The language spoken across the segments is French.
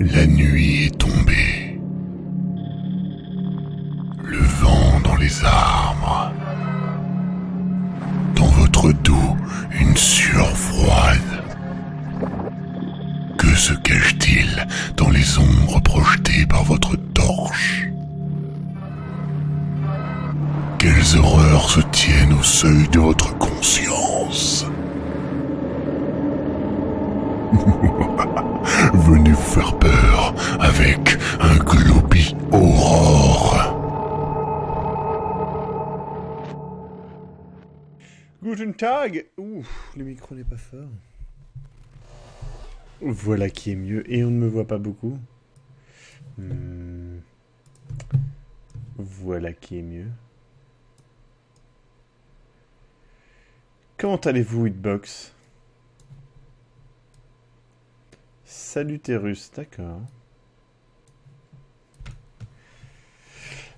La nuit est tombée. Le vent dans les arbres. Dans votre dos, une sueur froide. Que se cache-t-il dans les ombres projetées par votre torche? Quelles horreurs se tiennent au seuil de votre conscience? Venez vous faire peur avec un Globi Aurore. Guten Tag. Ouh, le micro n'est pas fort. Voilà qui est mieux. Et on ne me voit pas beaucoup. Voilà qui est mieux. Comment allez-vous, Hitbox? Salutérus, d'accord.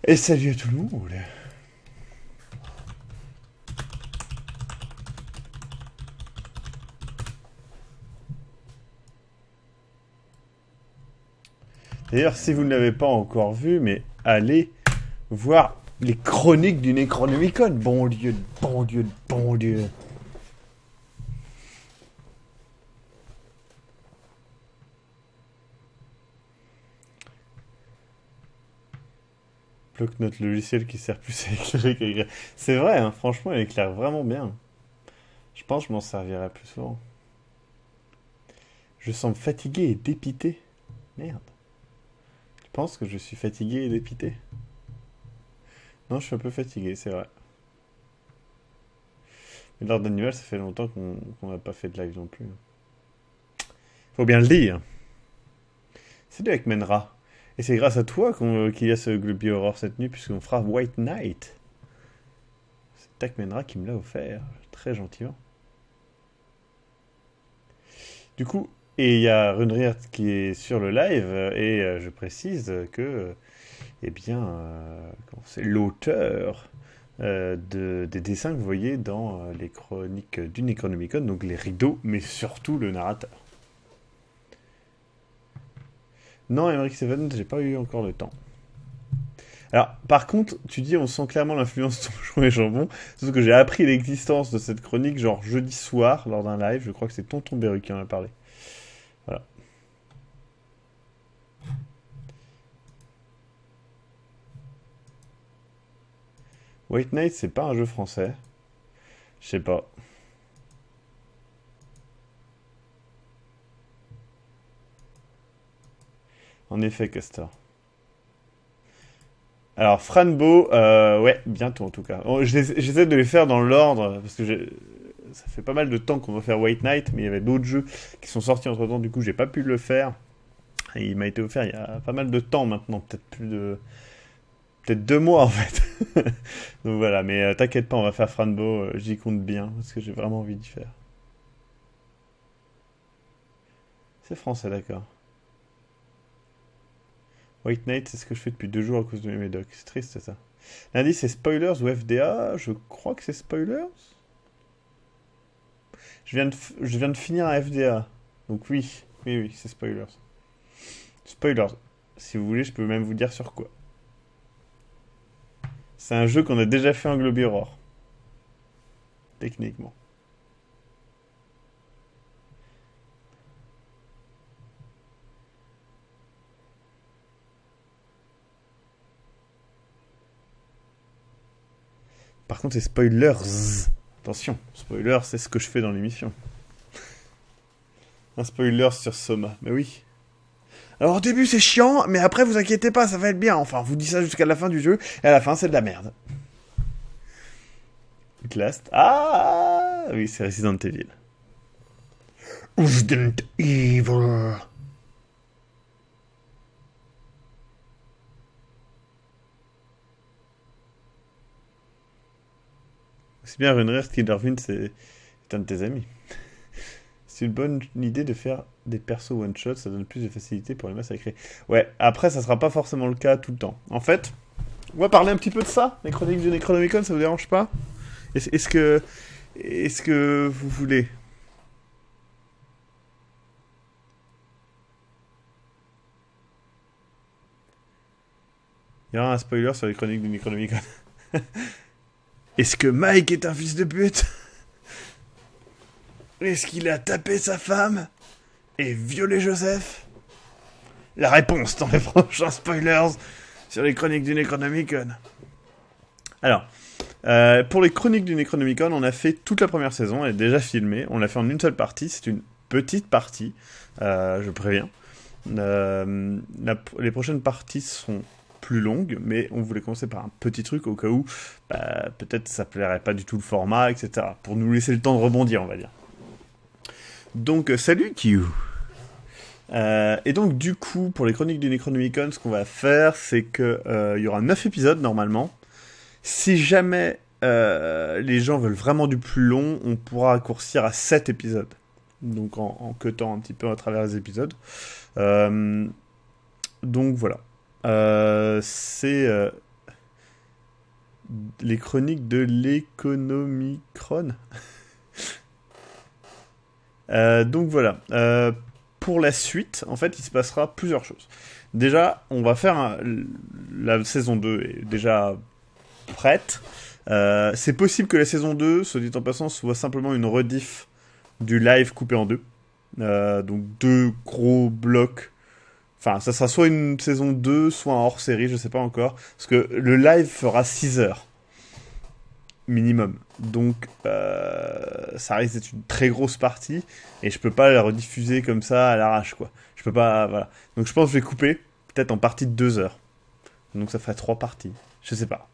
Et salut à tout le monde. D'ailleurs, si vous ne l'avez pas encore vu, mais allez voir les chroniques du Necronomicon. Bon Dieu, bon Dieu, bon Dieu. Bloc-notes, le logiciel qui sert plus à éclairer qu'à écrire. C'est vrai, hein, franchement, il éclaire vraiment bien. Je pense que je m'en servirai plus souvent. Je semble fatigué et dépité. Merde. Tu penses que je suis fatigué et dépité? Non, je suis un peu fatigué, c'est vrai. Mais l'ordre d'annuel, ça fait longtemps qu'on n'a pas fait de live non plus. Faut bien le dire. Salut avec Menra. Et c'est grâce à toi qu'il y a ce Globi Aurore cette nuit, puisqu'on fera White Knight. C'est Takmenra qui me l'a offert, très gentiment. Du coup, et il y a Runriert qui est sur le live, et je précise que, eh bien, c'est l'auteur des dessins que vous voyez dans les chroniques du Necronomicon, donc les rideaux, mais surtout le narrateur. Non, Emmerich Seven, j'ai pas eu encore le temps. Alors, par contre, tu dis, on sent clairement l'influence de Tonton et Jambon, sauf que j'ai appris l'existence de cette chronique, genre jeudi soir, lors d'un live, je crois que c'est Tonton Beru qui en a parlé. Voilà. White Knight, c'est pas un jeu français. Je sais pas. En effet, Castor. Alors, Franbo, ouais, bientôt en tout cas. J'essaie de les faire dans l'ordre, parce que ça fait pas mal de temps qu'on doit faire White Knight, mais il y avait d'autres jeux qui sont sortis entre temps, du coup j'ai pas pu le faire. Et il m'a été offert il y a pas mal de temps maintenant, peut-être 2 mois en fait. Donc voilà, mais t'inquiète pas, on va faire Franbo, j'y compte bien, parce que j'ai vraiment envie d'y faire. C'est français, d'accord. White Knight, c'est ce que je fais depuis 2 jours à cause de mes médocs. C'est triste, ça. Lundi, c'est spoilers ou FDA. Je crois que c'est spoilers. Je viens de finir un FDA. Donc oui, c'est spoilers. Spoilers. Si vous voulez, je peux même vous dire sur quoi. C'est un jeu qu'on a déjà fait en Globi Aurore. Techniquement. Par contre, c'est spoilers. Attention, spoiler, c'est ce que je fais dans l'émission. Un spoiler sur Soma, mais oui. Alors au début c'est chiant, mais après vous inquiétez pas, ça va être bien. Enfin, on vous dit ça jusqu'à la fin du jeu, et à la fin c'est de la merde. Outlast. Ah oui, c'est Resident Evil. Resident Evil. C'est bien, Runrest qui Darwin, c'est un de tes amis. C'est une bonne idée de faire des persos one-shot, ça donne plus de facilité pour les masses à écrire. Ouais, après, ça sera pas forcément le cas tout le temps. En fait, on va parler un petit peu de ça, les chroniques du Necronomicon, ça vous dérange pas? Est-ce que vous voulez? Il y aura un spoiler sur les chroniques du Necronomicon. Est-ce que Mike est un fils de pute? Est-ce qu'il a tapé sa femme et violé Joseph? La réponse dans les prochains spoilers sur les chroniques du Necronomicon. Alors, pour les chroniques du Necronomicon, on a fait toute la première saison, elle est déjà filmée. On l'a fait en une seule partie, c'est une petite partie, je préviens. Les prochaines parties sont plus longues, mais on voulait commencer par un petit truc au cas où peut-être ça plairait pas du tout le format, etc. Pour nous laisser le temps de rebondir, on va dire. Donc, salut Q. Et donc, du coup, pour les chroniques du Necronomicon, ce qu'on va faire, c'est que y aura 9 épisodes normalement. Si jamais les gens veulent vraiment du plus long, on pourra raccourcir à 7 épisodes. Donc en cutant un petit peu à travers les épisodes. Donc voilà. C'est les chroniques de l'Economicron. Donc voilà. Pour la suite, en fait, il se passera plusieurs choses. Déjà, on va faire la saison 2 est déjà prête. C'est possible que la saison 2, soit dit en passant, soit simplement une rediff du live coupé en deux. Donc 2 gros blocs. Enfin, ça sera soit une saison 2, soit un hors-série, je sais pas encore. Parce que le live fera 6 heures. Minimum. Donc, ça risque d'être une très grosse partie. Et je peux pas la rediffuser comme ça à l'arrache, quoi. Je peux pas, voilà. Donc je pense que je vais couper, peut-être en partie de 2 heures. Donc ça ferait 3 parties. Je sais pas.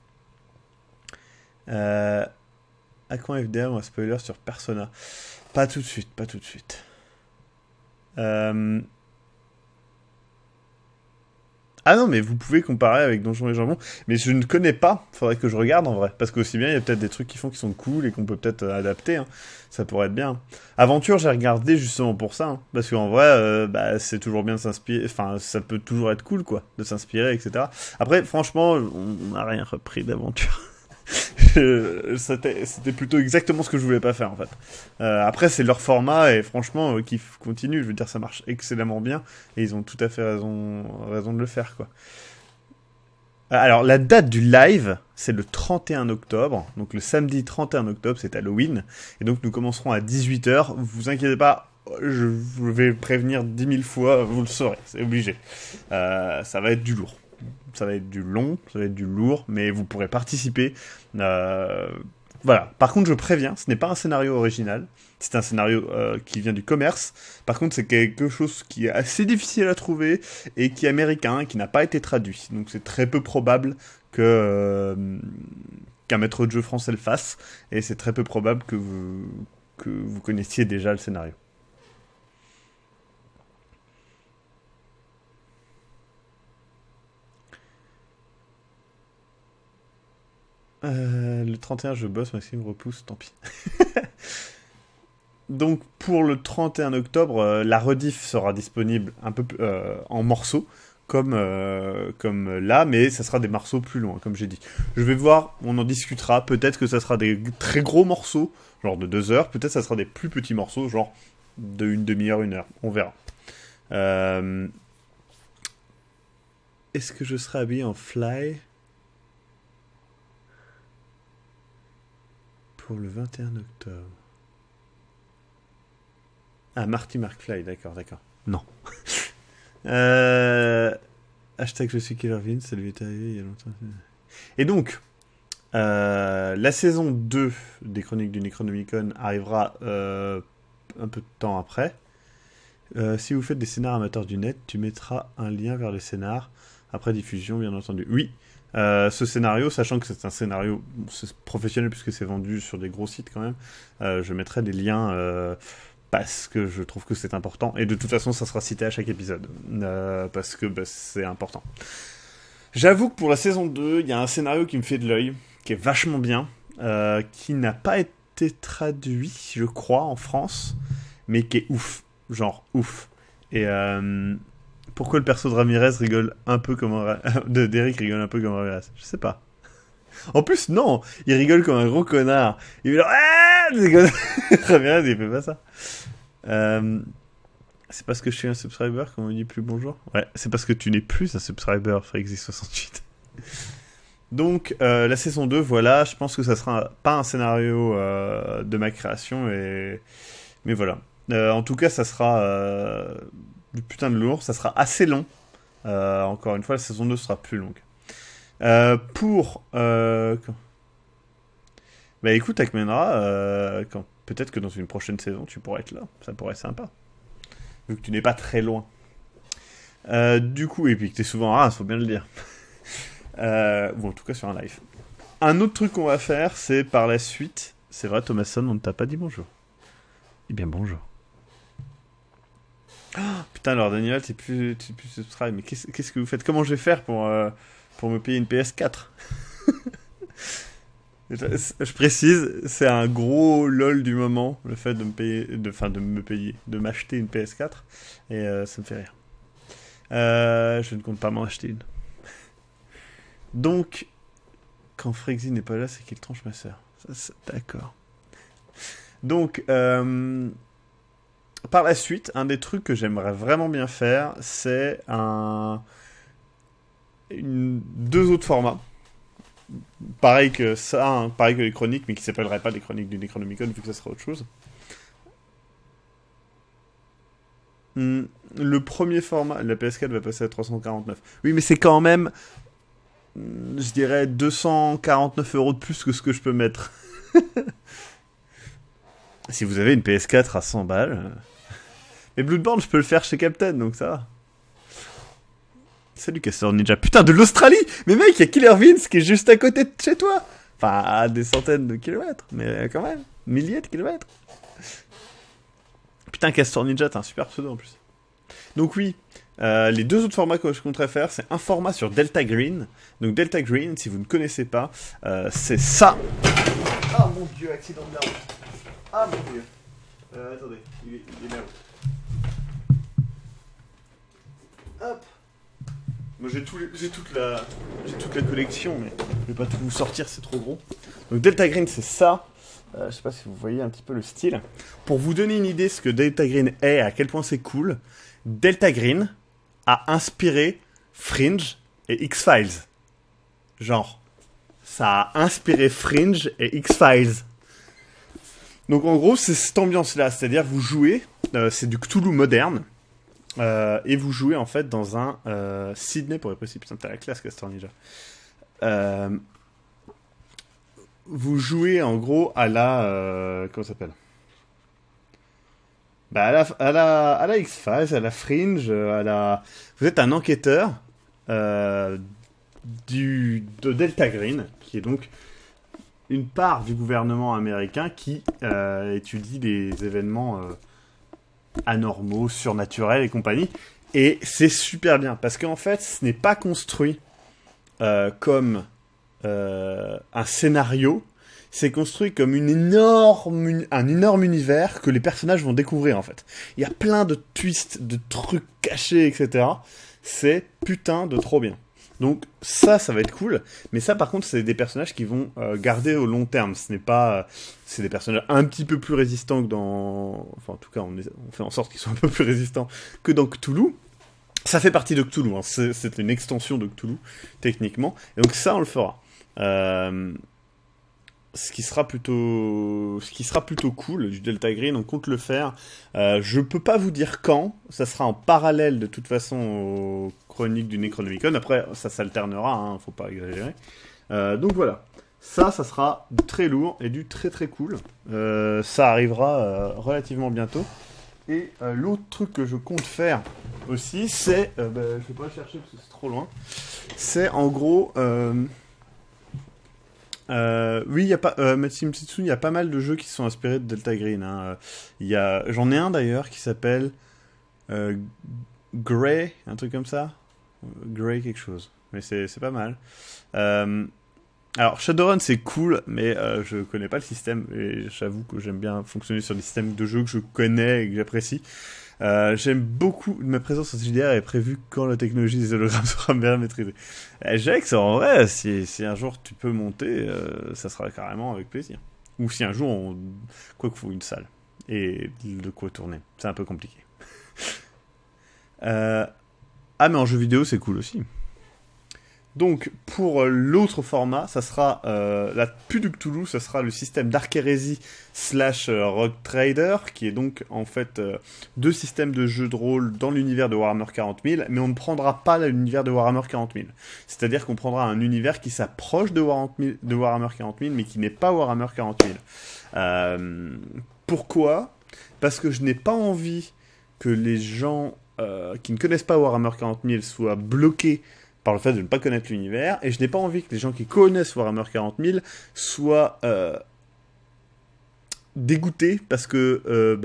À quand FDM, un spoiler sur Persona? Pas tout de suite, pas tout de suite. Ah non, mais vous pouvez comparer avec Donjons et Jambons, mais je ne connais pas, faudrait que je regarde en vrai, parce qu'aussi bien, il y a peut-être des trucs qui sont cool et qu'on peut peut-être adapter, hein. Ça pourrait être bien. Aventure, j'ai regardé justement pour ça, hein, parce qu'en vrai, c'est toujours bien de s'inspirer, enfin, ça peut toujours être cool, quoi, de s'inspirer, etc. Après, franchement, on n'a rien repris d'Aventure. C'était plutôt exactement ce que je voulais pas faire en fait. Après c'est leur format et franchement qui continue, je veux dire ça marche excellemment bien et ils ont tout à fait raison de le faire quoi. Alors la date du live c'est le 31 octobre, donc le samedi 31 octobre c'est Halloween et donc nous commencerons à 18h, vous inquiétez pas, je vais prévenir 10 000 fois, vous le saurez, c'est obligé. Ça va être du lourd. Ça va être du long, ça va être du lourd, mais vous pourrez participer. Voilà. Par contre, je préviens, ce n'est pas un scénario original. C'est un scénario qui vient du commerce. Par contre, c'est quelque chose qui est assez difficile à trouver et qui est américain, qui n'a pas été traduit. Donc, c'est très peu probable qu'un maître de jeu français le fasse. Et c'est très peu probable que vous connaissiez déjà le scénario. Le 31, je bosse, Maxime repousse, tant pis. Donc, pour le 31 octobre, la rediff sera disponible un peu en morceaux, comme là, mais ça sera des morceaux plus longs, comme j'ai dit. Je vais voir, on en discutera. Peut-être que ça sera des très gros morceaux, genre de 2 heures. Peut-être que ça sera des plus petits morceaux, genre de une demi-heure, 1 heure. On verra. Est-ce que je serai habillé en fly pour le 21 octobre? Ah, Marty McFly, d'accord. Non. Hashtag je suis Killer Vince, ça lui est arrivé il y a longtemps. Et donc, la saison 2 des Chroniques du Necronomicon arrivera un peu de temps après. Si vous faites des scénars amateurs du net, tu mettras un lien vers le scénar après diffusion, bien entendu. Oui, ce scénario, sachant que c'est un scénario professionnel puisque c'est vendu sur des gros sites quand même, je mettrai des liens parce que je trouve que c'est important. Et de toute façon, ça sera cité à chaque épisode parce que c'est important. J'avoue que pour la saison 2, il y a un scénario qui me fait de l'œil, qui est vachement bien, qui n'a pas été traduit, je crois, en France, mais qui est ouf. Genre ouf. Et pourquoi le perso de Ramirez rigole un peu comme d'Eric rigole un peu comme Ramirez? Je sais pas. En plus, non, il rigole comme un gros connard. Il fait genre Ramirez, il fait pas ça. C'est parce que je suis un subscriber qu'on me dit plus bonjour. Ouais, c'est parce que tu n'es plus un subscriber, FreakZ68. Donc, la saison 2, voilà, je pense que ça sera pas un scénario de ma création, mais voilà. En tout cas, ça sera du putain de lourd, ça sera assez long. Encore une fois, la saison 2 sera plus longue. Bah écoute, Akmenra, peut-être que dans une prochaine saison, tu pourrais être là. Ça pourrait être sympa. Vu que tu n'es pas très loin. Du coup, et puis que t'es souvent à Reims, faut bien le dire. Bon, en tout cas sur un live. Un autre truc qu'on va faire, c'est par la suite. C'est vrai, Thomasson, on ne t'a pas dit bonjour. Eh bien, bonjour. Oh, putain, alors Daniel, t'es plus subscribe. Mais qu'est-ce que vous faites? Comment je vais faire pour me payer une PS4? Je précise, c'est un gros lol du moment, le fait de m'acheter une PS4, et ça me fait rire. Je ne compte pas m'en acheter une. Donc, quand Frexy n'est pas là, c'est qu'il tranche ma soeur. D'accord. Donc, par la suite, un des trucs que j'aimerais vraiment bien faire, c'est deux autres formats. Pareil que ça, hein, pareil que les chroniques, mais qui s'appelleraient pas les chroniques du Necronomicon, vu que ça serait autre chose. Le premier format, la PS4 va passer à 349. Oui, mais c'est quand même, je dirais, 249 € de plus que ce que je peux mettre. Si vous avez une PS4 à 100 balles... Mais Bloodborne, je peux le faire chez Captain, donc ça va. Salut Castor Ninja. Putain, de l'Australie! Mais mec, il y a Killer Vince qui est juste à côté de chez toi! Enfin, à des centaines de kilomètres, mais quand même, milliers de kilomètres. Putain, Castor Ninja, t'as un super pseudo en plus. Donc oui, les deux autres formats que je compterais faire, c'est un format sur Delta Green. Donc Delta Green, si vous ne connaissez pas, c'est ça. Ah mon dieu, accident de la route. Ah mon dieu. Attendez, il est là-haut. Hop. Moi j'ai toute la collection, mais je vais pas tout vous sortir, c'est trop gros. Donc Delta Green, c'est ça. Je sais pas si vous voyez un petit peu le style. Pour vous donner une idée de ce que Delta Green est, à quel point c'est cool, Delta Green a inspiré Fringe et X-Files. Genre, ça a inspiré Fringe et X-Files. Donc en gros, c'est cette ambiance-là, c'est-à-dire vous jouez, c'est du Cthulhu moderne, et vous jouez en fait dans un Sydney pour être précis. Putain, t'as la classe, Castor Ninja. Vous jouez en gros à la comment ça s'appelle? Bah à la X-Files, à la Fringe, vous êtes un enquêteur de Delta Green, qui est donc une part du gouvernement américain qui étudie les événements anormaux, surnaturels et compagnie. Et c'est super bien, parce qu'en fait, ce n'est pas construit comme un scénario, c'est construit comme un énorme univers que les personnages vont découvrir, en fait. Il y a plein de twists, de trucs cachés, etc. C'est putain de trop bien. Donc ça va être cool, mais ça par contre c'est des personnages qui vont garder au long terme. Ce n'est pas, c'est des personnages un petit peu plus résistants que dans, enfin en tout cas on fait en sorte qu'ils soient un peu plus résistants que dans Cthulhu. Ça fait partie de Cthulhu, hein. C'est une extension de Cthulhu techniquement, et donc ça on le fera. Ce qui sera plutôt cool du Delta Green, on compte le faire. Je peux pas vous dire quand, ça sera en parallèle de toute façon aux chroniques du Necronomicon. Après ça s'alternera, hein, faut pas exagérer. Donc voilà, ça sera du très lourd et du très très cool. Ça arrivera relativement bientôt. Et l'autre truc que je compte faire aussi, c'est, je vais pas le chercher parce que c'est trop loin. C'est en gros oui, il y a pas Matsume Setsune, il y a pas mal de jeux qui sont inspirés de Delta Green, hein. J'en ai un d'ailleurs qui s'appelle Grey, un truc comme ça. Grey quelque chose. Mais c'est pas mal. Alors Shadowrun c'est cool, mais je connais pas le système et j'avoue que j'aime bien fonctionner sur des systèmes de jeux que je connais et que j'apprécie. J'aime beaucoup. Ma présence en JDR est prévue quand la technologie des hologrammes sera bien maîtrisée. Jax, en vrai, si un jour tu peux monter, ça sera carrément avec plaisir. Ou si un jour, quoi qu'il faut une salle et de quoi tourner. C'est un peu compliqué. Ah, mais en jeu vidéo, c'est cool aussi. Donc, pour l'autre format, ça sera la plus de Cthulhu, ça sera le système Dark Heresy / Rogue Trader, qui est donc en fait deux systèmes de jeu de rôle dans l'univers de Warhammer 40 000, mais on ne prendra pas l'univers de Warhammer 40 000. C'est-à-dire qu'on prendra un univers qui s'approche de Warhammer 40 000, mais qui n'est pas Warhammer 40 000. Pourquoi ? Parce que je n'ai pas envie que les gens qui ne connaissent pas Warhammer 40 000 soient bloqués par le fait de ne pas connaître l'univers, et je n'ai pas envie que les gens qui connaissent Warhammer 40 000 soient dégoûtés parce que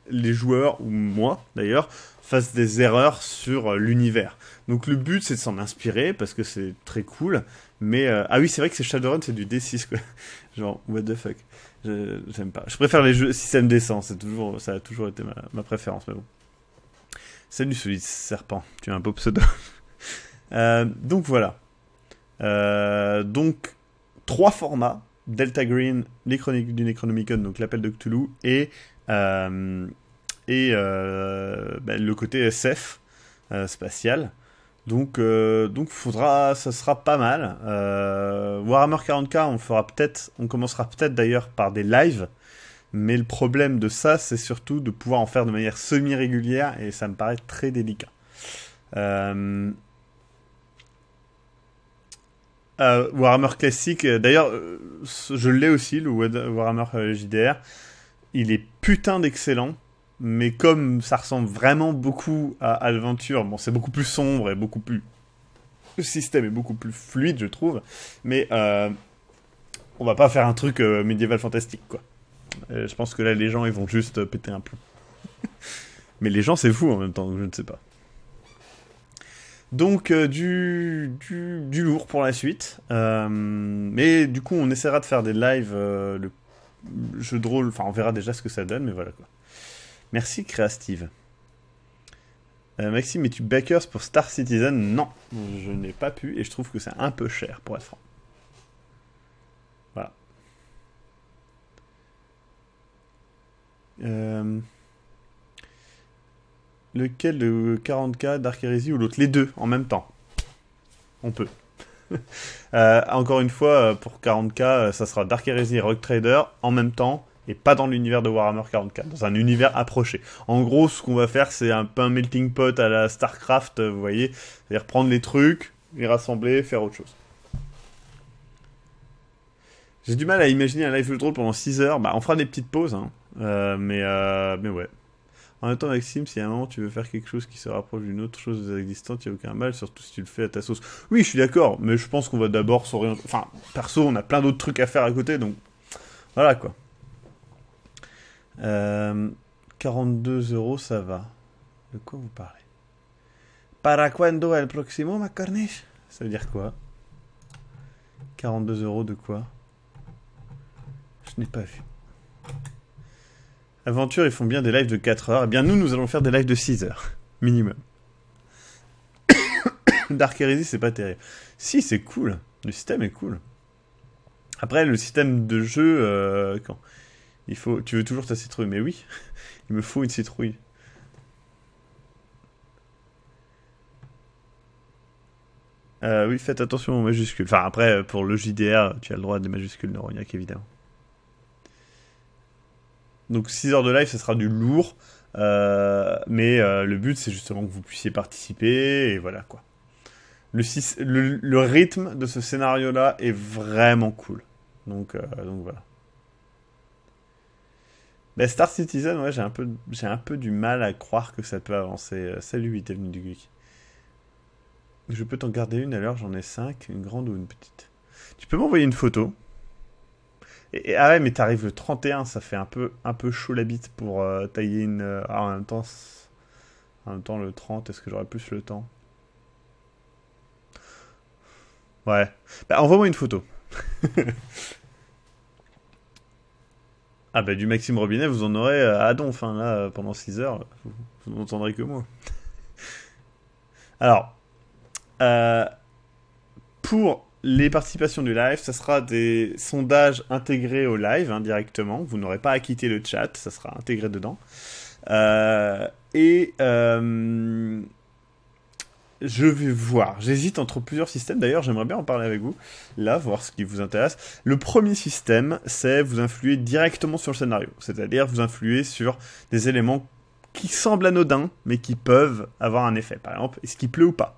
les joueurs, ou moi d'ailleurs, fassent des erreurs sur l'univers. Donc le but c'est de s'en inspirer parce que c'est très cool, mais ah oui, c'est vrai que c'est Shadowrun, c'est du D6 quoi. Genre what the fuck. J'aime pas. Je préfère les jeux système décent, ça a toujours été ma préférence, mais bon. Salut celui de serpent, tu as un beau pseudo. Donc voilà. Donc 3 formats: Delta Green, les chroniques du Necronomicon, donc l'appel de Cthulhu, et le côté SF spatial. Donc ça sera pas mal. Warhammer 40K, on commencera peut-être d'ailleurs par des lives. Mais le problème de ça, c'est surtout de pouvoir en faire de manière semi-régulière, et ça me paraît très délicat. Warhammer classique, d'ailleurs, je l'ai aussi, le Warhammer JDR. Il est putain d'excellent, mais comme ça ressemble vraiment beaucoup à Adventure, bon, c'est beaucoup plus sombre et beaucoup plus... Le système est beaucoup plus fluide, je trouve, mais on va pas faire un truc médiéval fantastique, quoi. Je pense que là, les gens, ils vont juste péter un plomb. Mais les gens, c'est fou en même temps, donc je ne sais pas. Donc, du lourd pour la suite. Mais du coup, on essaiera de faire des lives, le jeu de rôle, enfin, on verra déjà ce que ça donne, mais voilà quoi. Merci, Créastive. Maxime, es-tu backers pour Star Citizen ? Non, je n'ai pas pu, et je trouve que c'est un peu cher, pour être franc. Voilà. Lequel de 40K, Dark Heresy ou l'autre ? Les deux, en même temps. On peut. Encore une fois, pour 40K, ça sera Dark Heresy et Rogue Trader en même temps, et pas dans l'univers de Warhammer 40K, dans un univers approché. En gros, ce qu'on va faire, c'est un peu un melting pot à la StarCraft, vous voyez. C'est-à-dire prendre les trucs, les rassembler, faire autre chose. J'ai du mal à imaginer un live jeu de rôle pendant 6 heures. Bah, on fera des petites pauses, hein. Mais ouais. En même temps, Maxime, si à un moment tu veux faire quelque chose qui se rapproche d'une autre chose existante, il n'y a aucun mal, surtout si tu le fais à ta sauce. Oui, je suis d'accord, mais je pense qu'on va d'abord s'orienter... Enfin, perso, on a plein d'autres trucs à faire à côté, donc... Voilà, quoi. 42€, ça va. De quoi vous parlez ? Para cuando el próximo, ma corniche ? Ça veut dire quoi ? 42€ de quoi ? Je n'ai pas vu. Aventure, ils font bien des lives de 4 heures. Eh bien, nous allons faire des lives de 6 heures. Minimum. Dark Heresy, c'est pas terrible. Si, c'est cool. Le système est cool. Après, le système de jeu... quand tu veux toujours ta citrouille. Mais oui, il me faut une citrouille. Oui, faites attention aux majuscules. Enfin, après, pour le JDR, tu as le droit à des majuscules neuroniaques, évidemment. Donc 6 heures de live, ça sera du lourd. Mais le but, c'est justement que vous puissiez participer. Et voilà, quoi. Le rythme de ce scénario-là est vraiment cool. Donc voilà. Ben, Star Citizen, ouais, j'ai un peu du mal à croire que ça peut avancer. Salut, il est venu du geek. Je peux t'en garder une, alors j'en ai 5, une grande ou une petite. Tu peux m'envoyer une photo ? Ah ouais, mais t'arrives le 31, ça fait un peu chaud la bite pour tailler une... en même temps, le 30, est-ce que j'aurai plus le temps ? Ouais. Bah, envoie-moi une photo. Ah bah, du Maxime Robinet, vous en aurez à donf, hein, là, pendant 6 heures, vous n'entendrez que moi. Alors, pour les participations du live, ça sera des sondages intégrés au live, hein, directement. Vous n'aurez pas à quitter le chat, ça sera intégré dedans. je vais voir. J'hésite entre plusieurs systèmes. D'ailleurs, j'aimerais bien en parler avec vous. Là, voir ce qui vous intéresse. Le premier système, c'est vous influer directement sur le scénario. C'est-à-dire vous influer sur des éléments qui semblent anodins, mais qui peuvent avoir un effet. Par exemple, est-ce qu'il pleut ou pas?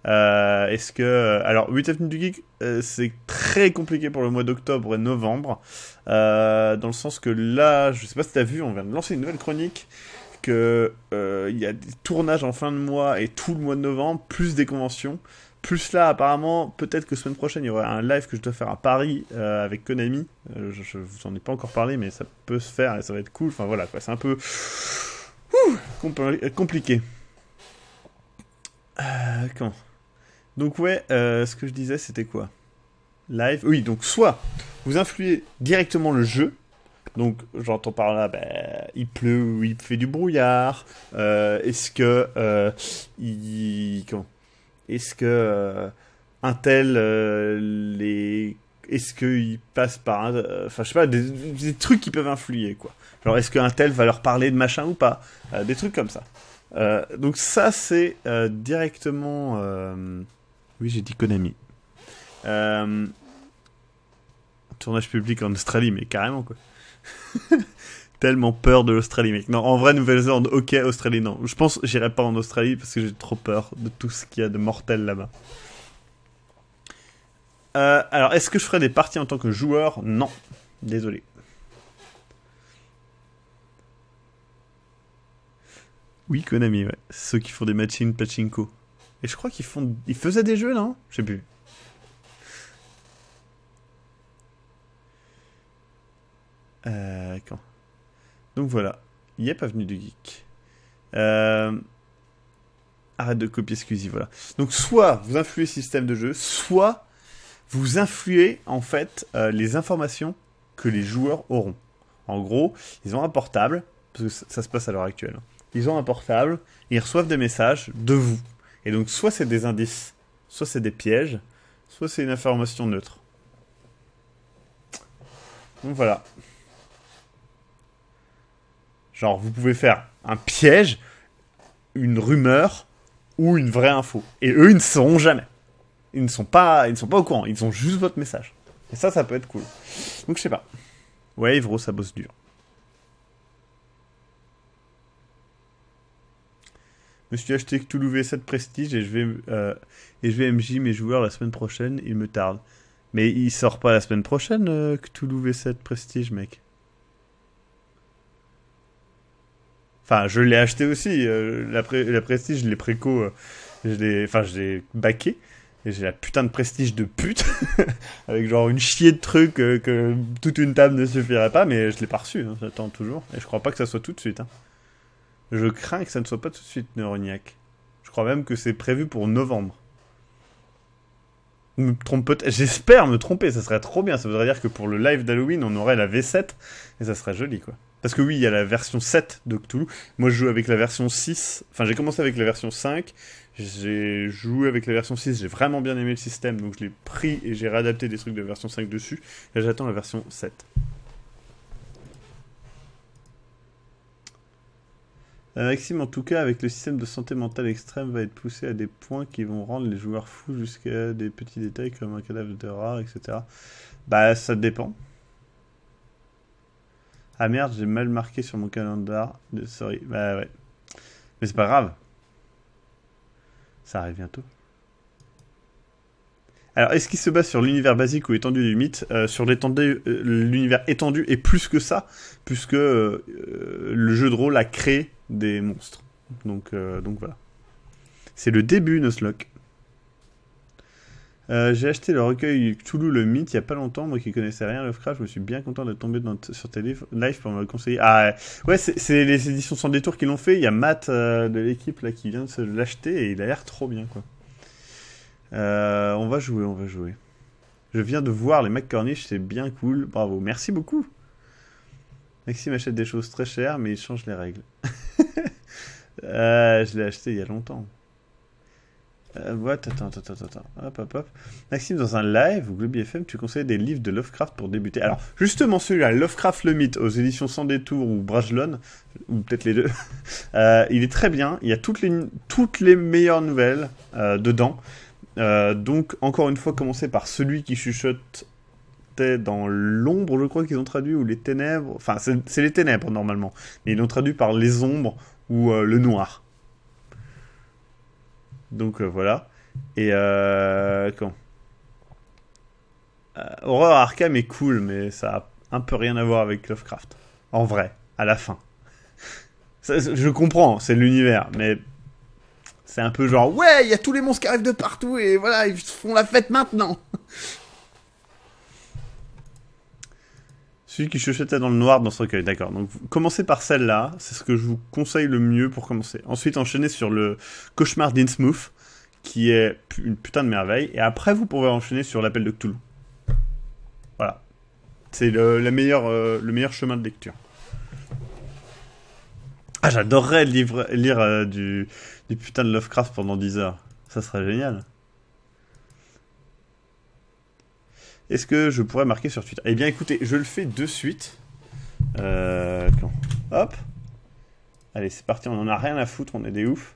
Est-ce que... Alors, 8 Avenue du Geek, c'est très compliqué pour le mois d'octobre et novembre. Dans le sens que là, je sais pas si t'as vu, on vient de lancer une nouvelle chronique. Que il y a des tournages en fin de mois et tout le mois de novembre, plus des conventions. Plus là, apparemment, peut-être que semaine prochaine, il y aura un live que je dois faire à Paris avec Konami. Je vous en ai pas encore parlé, mais ça peut se faire et ça va être cool. Enfin voilà, quoi, c'est un peu compliqué. Quand Donc ouais, ce que je disais, c'était quoi? Live. Oui, donc soit vous influez directement le jeu. Donc, j'entends par là, il pleut ou il fait du brouillard. Est-ce que Est-ce que un tel est-ce qu'il passe par enfin, je sais pas, des trucs qui peuvent influer, quoi. Genre, est-ce qu'un tel va leur parler de machin ou pas? Des trucs comme ça. Donc ça, c'est directement... Oui, j'ai dit Konami. Tournage public en Australie, mais carrément, quoi. Tellement peur de l'Australie, mec. Non, en vrai, Nouvelle-Zélande, ok, Australie, non. Je pense que j'irai pas en Australie parce que j'ai trop peur de tout ce qu'il y a de mortel là-bas. Alors, est-ce que je ferai des parties en tant que joueur? Non. Désolé. Oui, Konami, ouais. Ceux qui font des matching pachinko. Et je crois ils faisaient des jeux, non? Je sais plus. Quand Donc voilà. Yep, Avenue du Geek. Arrête de copier Squeezie, voilà. Donc soit vous influez le système de jeu, soit vous influez en fait les informations que les joueurs auront. En gros, ils ont un portable, parce que ça se passe à l'heure actuelle. Ils ont un portable, ils reçoivent des messages de vous. Et donc soit c'est des indices, soit c'est des pièges, soit c'est une information neutre. Donc voilà. Genre, vous pouvez faire un piège, une rumeur ou une vraie info. Et eux, ils ne sauront jamais. Ils ne sont pas au courant. Ils ont juste votre message. Et ça peut être cool. Donc, je sais pas. Ouais, Ivro, ça bosse dur. Je me suis acheté Cthulhu V7 Prestige et je vais MJ mes joueurs la semaine prochaine. Il me tarde. Mais il sort pas la semaine prochaine, Cthulhu V7 Prestige, mec. Enfin, je l'ai acheté aussi. La Prestige, je l'ai préco. Je l'ai baqué. Et j'ai la putain de Prestige de pute. Avec genre une chier de trucs que toute une table ne suffirait pas. Mais je l'ai pas reçu. Hein, j'attends toujours. Et je crois pas que ça soit tout de suite. Hein. Je crains que ça ne soit pas tout de suite, Neuroniac. Je crois même que c'est prévu pour novembre. Je me trompe peut-être. J'espère me tromper. Ça serait trop bien. Ça voudrait dire que pour le live d'Halloween, on aurait la V7. Et ça serait joli, quoi. Parce que oui, il y a la version 7 de Cthulhu. Moi, je joue avec la version 6. Enfin, j'ai commencé avec la version 5. J'ai joué avec la version 6. J'ai vraiment bien aimé le système. Donc, je l'ai pris et j'ai réadapté des trucs de version 5 dessus. Là, j'attends la version 7. Maxime, en tout cas, avec le système de santé mentale extrême, va être poussé à des points qui vont rendre les joueurs fous jusqu'à des petits détails comme un cadavre de rare, etc. Bah, ça dépend. Ah merde, j'ai mal marqué sur mon calendrier. Sorry. Bah ouais. Mais c'est pas grave. Ça arrive bientôt. Alors, est-ce qu'il se base sur l'univers basique ou étendu du mythe? Sur l'univers étendu et plus que ça, puisque le jeu de rôle a créé des monstres. Donc voilà. C'est le début, Nuzlocke. J'ai acheté le recueil Cthulhu le mythe il y a pas longtemps, moi qui connaissais rien à Lovecraft, je me suis bien content d'être tombé sur tes live pour me le conseiller. Ah ouais, c'est les éditions Sans Détour qui l'ont fait, il y a Matt de l'équipe là qui vient de se l'acheter et il a l'air trop bien, quoi. On va jouer. Je viens de voir les McCornish, c'est bien cool, bravo, merci beaucoup. Maxime achète des choses très chères mais il change les règles. Je l'ai acheté il y a longtemps. Attends. Hop. Maxime, dans un live ou Globi FM, tu conseilles des livres de Lovecraft pour débuter. Alors, justement, celui-là, Lovecraft le Mythe, aux éditions Sans Détour ou Brajlon, ou peut-être les deux, il est très bien. Il y a toutes les meilleures nouvelles dedans. Donc, encore une fois, commencer par celui qui chuchotait dans l'ombre, je crois qu'ils ont traduit, ou les ténèbres. Enfin, c'est les ténèbres, normalement. Mais ils l'ont traduit par les ombres ou le noir. Donc voilà. Et Horror Arkham est cool, mais ça a un peu rien à voir avec Lovecraft. En vrai, à la fin. Je comprends, c'est l'univers, mais c'est un peu genre, ouais, il y a tous les monstres qui arrivent de partout et voilà, ils font la fête maintenant. Celui qui chuchotait dans le noir dans ce recueil, d'accord. Donc commencez par celle-là, c'est ce que je vous conseille le mieux pour commencer. Ensuite, enchaînez sur le Cauchemar d'Innsmouth, qui est une putain de merveille. Et après, vous pourrez enchaîner sur l'Appel de Cthulhu. Voilà. C'est le meilleur chemin de lecture. Ah, j'adorerais lire du putain de Lovecraft pendant 10 heures. Ça serait génial. Est-ce que je pourrais marquer sur Twitter ? Eh bien, écoutez, je le fais de suite. Hop. Allez, c'est parti, on en a rien à foutre, on est des oufs.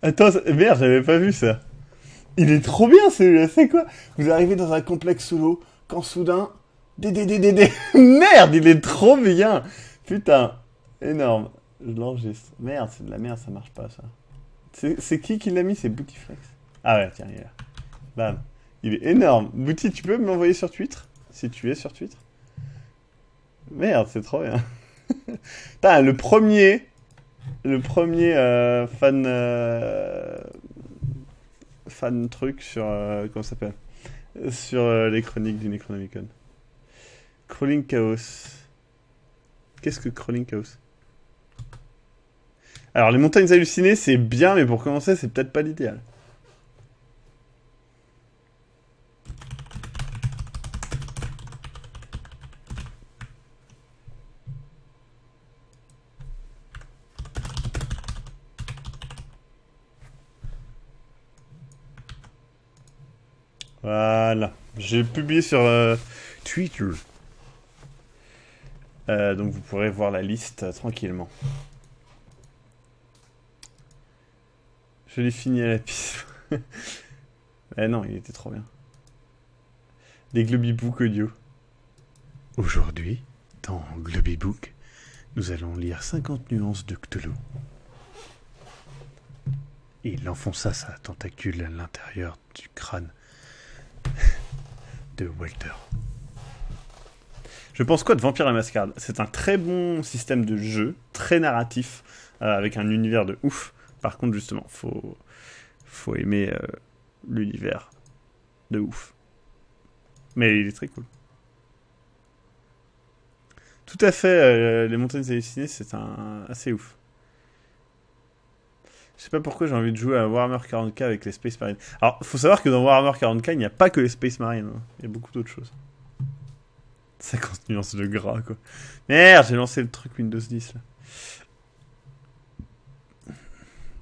Attends, merde, j'avais pas vu ça. Il est trop bien celui-là, c'est quoi ? Vous arrivez dans un complexe sous l'eau, quand soudain... Merde, il est trop bien. Putain, énorme. Je l'enregistre. Merde, c'est de la merde, ça marche pas ça. C'est qui l'a mis ? C'est Bootyflex. Ah ouais, tiens, il est là. Bam. Il est énorme. Booty, tu peux me l'envoyer sur Twitter ? Si tu es sur Twitter. Merde, c'est trop bien. Putain, le premier fan truc sur comment ça s'appelle, sur les chroniques du Necronomicon. Crawling Chaos. Qu'est-ce que Crawling Chaos ? Alors les montagnes hallucinées c'est bien, mais pour commencer c'est peut-être pas l'idéal. Voilà, j'ai publié sur Twitter. Donc vous pourrez voir la liste tranquillement. Je l'ai fini à la piste. Eh non, il était trop bien. Des Globibook audio. Aujourd'hui, dans Globibook, nous allons lire 50 nuances de Cthulhu. Il enfonça sa tentacule à l'intérieur du crâne de Walter. Je pense quoi de Vampire la Mascarade ? C'est un très bon système de jeu, très narratif, avec un univers de ouf. Par contre, justement, faut aimer l'univers de ouf. Mais il est très cool. Tout à fait, les montagnes hallucinées, c'est assez ouf. Je sais pas pourquoi j'ai envie de jouer à Warhammer 40k avec les Space Marines. Alors, faut savoir que dans Warhammer 40k, il n'y a pas que les Space Marines. Hein. Il y a beaucoup d'autres choses. 50 nuances de gras, quoi. Merde, j'ai lancé le truc Windows 10, là.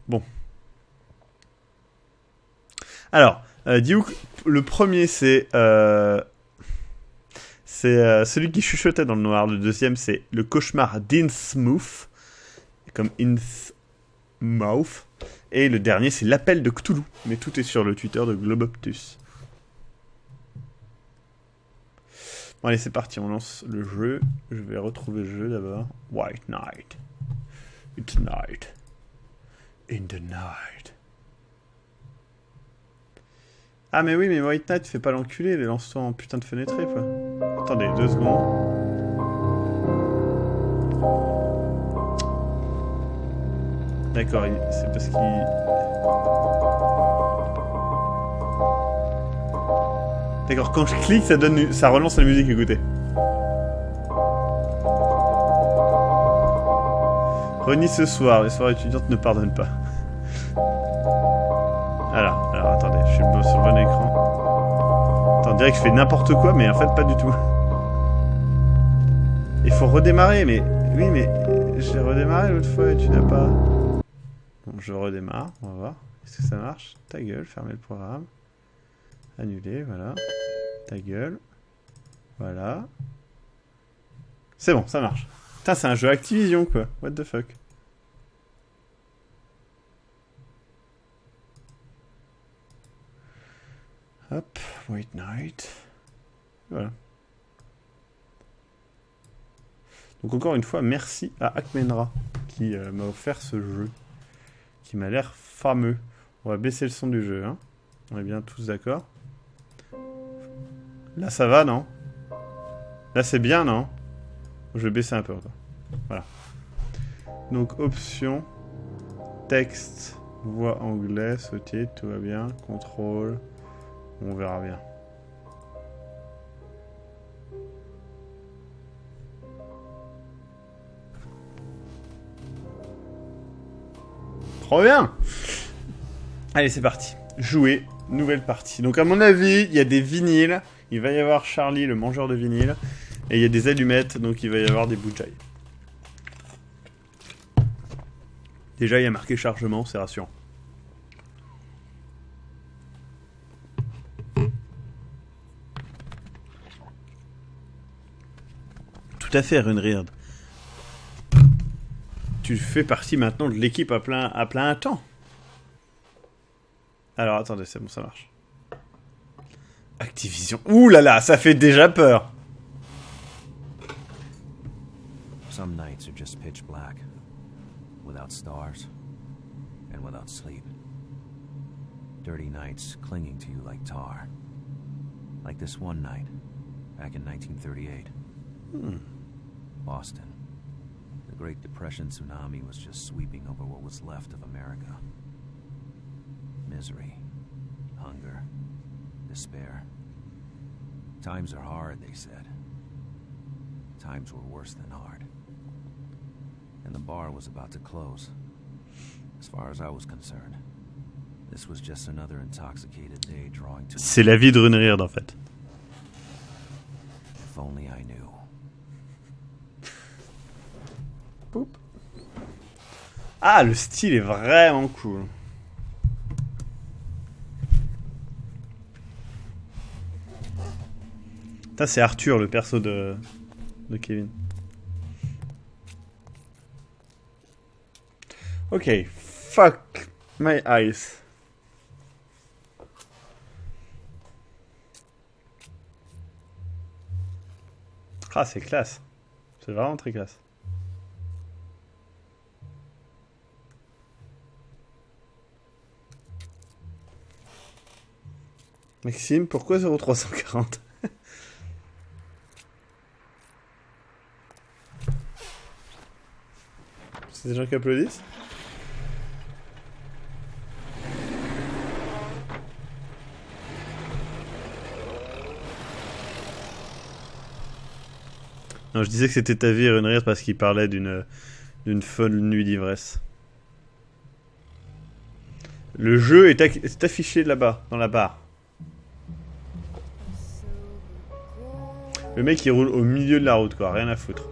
Bon. Alors, Duke, le premier, c'est celui qui chuchotait dans le noir. Le deuxième, c'est le cauchemar d'Innsmouth, comme Innsmouth. Et le dernier, c'est l'appel de Cthulhu. Mais tout est sur le Twitter de Globoptus. Bon, allez, c'est parti, on lance le jeu. Je vais retrouver le jeu d'abord. White Night. It's night. In the night. Ah, mais oui, mais White Knight fait pas l'enculé, les lance-toi en putain de fenêtré, quoi. Attendez, 2 secondes. D'accord, c'est parce qu'il... D'accord, quand je clique, ça relance la musique, écoutez. Renie ce soir, les soirées étudiantes ne pardonnent pas. Alors, attendez, je suis sur le bon écran. Attends, on dirait que je fais n'importe quoi, mais en fait, pas du tout. Il faut redémarrer, mais... Oui, mais... J'ai redémarré l'autre fois et tu n'as pas... Bon, je redémarre, on va voir. Est-ce que ça marche? Ta gueule, fermer le programme. Annuler, voilà. Ta gueule. Voilà. C'est bon, ça marche. Putain, c'est un jeu Activision, quoi. What the fuck. Hop, wait night. Voilà. Donc encore une fois, merci à Akmenra qui m'a offert ce jeu. Qui m'a l'air fameux. On va baisser le son du jeu, hein. On est bien tous d'accord. Là ça va, non? Là c'est bien, non? Je vais baisser un peu encore. Voilà. Donc options, texte, voix anglais, sauter, tout va bien. Contrôle, on verra bien. Trop bien! Allez, c'est parti. Jouer, nouvelle partie. Donc à mon avis, il y a des vinyles. Il va y avoir Charlie, le mangeur de vinyle. Et il y a des allumettes, donc il va y avoir des bouteilles. Déjà, il y a marqué chargement, c'est rassurant. Tout à fait, Runriard. Tu fais partie maintenant de l'équipe à plein temps. Alors, attendez, c'est bon, ça marche. Activision. Ouh là là, ça fait déjà peur. Some nights are just pitch black, without stars, and without sleep. Dirty nights clinging to you like tar. Like this one night, back in 1938. Boston. The Great Depression tsunami was just sweeping over what was left of America. Misery, hunger, despair. Times are hard, they said. Times were worse than hard. And the bar was about to close. As far as I was concerned, this was just another intoxicated day drawing to... C'est la vie de Runriard, en fait. If only I knew. Boop. Ah, le style est vraiment cool. Ça, c'est Arthur, le perso de Kevin. Ok, fuck my eyes. Ah, c'est classe. C'est vraiment très classe. Maxime, pourquoi 0340? C'est des gens qui applaudissent? Non, je disais que c'était ta vie, Runriard, parce qu'il parlait d'une folle nuit d'ivresse. Le jeu est affiché là-bas, dans la barre. Le mec il roule au milieu de la route, quoi, rien à foutre.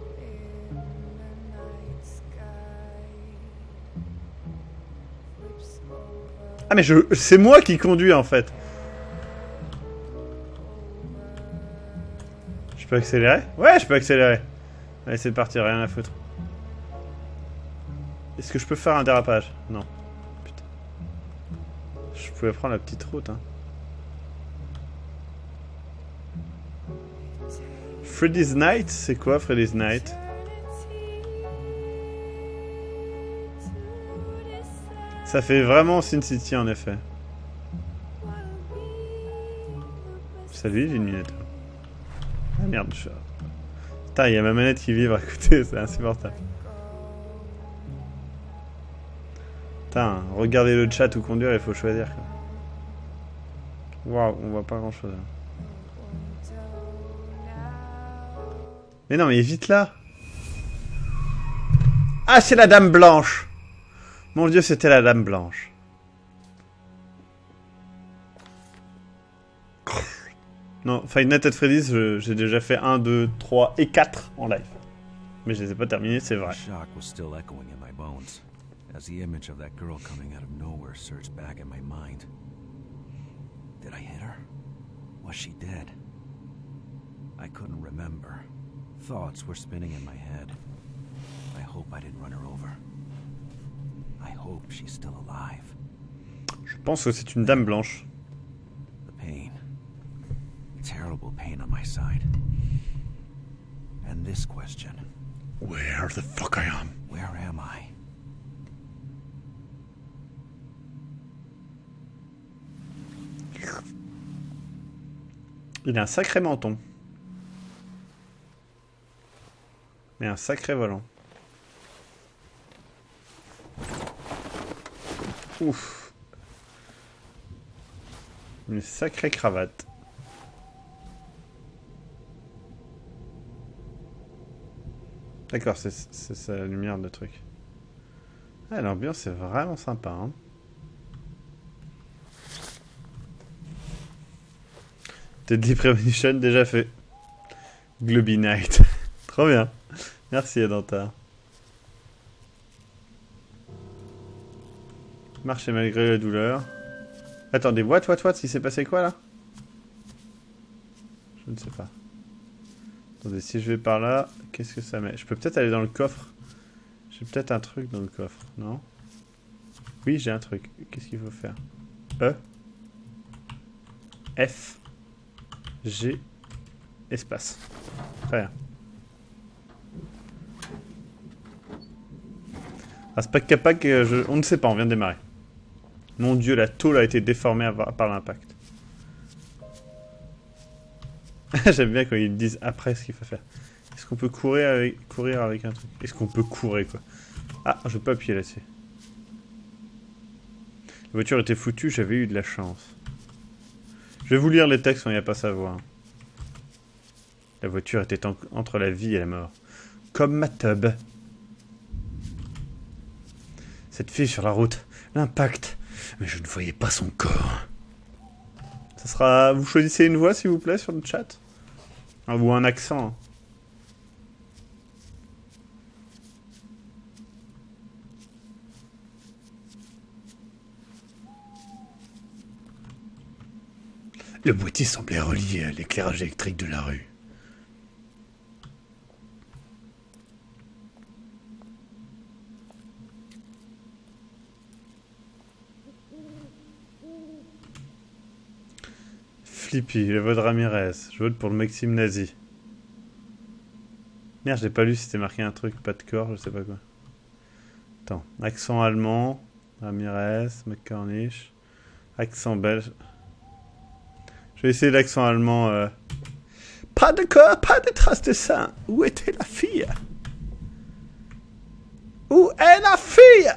Ah mais c'est moi qui conduis en fait. Je peux accélérer? Ouais, je peux accélérer. Allez, c'est parti, rien à foutre. Est-ce que je peux faire un dérapage? Non. Putain. Je pouvais prendre la petite route, hein. Freddy's Night? C'est quoi Freddy's Night? Ça fait vraiment Sin City en effet. Salut l'illuminateur. Ah merde, putain, il y a ma manette qui vibre à côté, c'est insupportable. Putain, regardez le chat ou conduire, il faut choisir. Waouh, on voit pas grand chose. Mais non, mais vite là. Ah, c'est la Dame Blanche. Mon Dieu, c'était la Dame Blanche. Non, Five Nights at Freddy's, j'ai déjà fait 1, 2, 3 et 4 en live. Mais je les ai pas terminés, c'est vrai. The shock was still echoing in my bones as the image of that girl coming out of nowhere surged back in my mind. Did I hit her? Was she dead? I couldn't remember. Thoughts were spinning in my head. I hope I didn't run her over. I hope she's still alive. Je pense que c'est une Dame Blanche. The pain. Terrible pain on my side. And this question. Where the fuck I am? Where am I? Il a un sacré menton. Mais un sacré volant. Ouf. Une sacrée cravate. D'accord, c'est sa lumière de truc. Ah, l'ambiance est vraiment sympa, hein. Deadly Premonition déjà fait. Globy Night. Trop bien. Merci Adanta. Marcher malgré la douleur. Attendez, what, il s'est passé quoi là? Je ne sais pas. Attendez, si je vais par là, qu'est-ce que ça met? Je peux peut-être aller dans le coffre. J'ai peut-être un truc dans le coffre, non? Oui, j'ai un truc. Qu'est-ce qu'il faut faire? E. F. G. Espace. Très bien. Ah, Spack Capac, on ne sait pas, on vient de démarrer. Mon Dieu, la tôle a été déformée par l'impact. J'aime bien quand ils me disent après ce qu'il faut faire. Est-ce qu'on peut courir avec un truc? Est-ce qu'on peut courir, quoi? Ah, je peux appuyer là-dessus. La voiture était foutue, j'avais eu de la chance. Je vais vous lire les textes, on n'y a pas à savoir. La voiture était entre la vie et la mort. Comme ma tub. Cette fille sur la route, l'impact. Mais je ne voyais pas son corps. Ça sera... Vous choisissez une voix, s'il vous plaît, sur le chat? Ou un accent. Le boîtier semblait relié à l'éclairage électrique de la rue. Flippy, le vote Ramirez. Je vote pour le Maxime nazi. Merde, j'ai pas lu si c'était marqué un truc, pas de corps, je sais pas quoi. Attends, accent allemand, Ramirez, McCornish, accent belge. Je vais essayer l'accent allemand. Pas de corps, pas de traces de sang. Où était la fille? Où est la fille?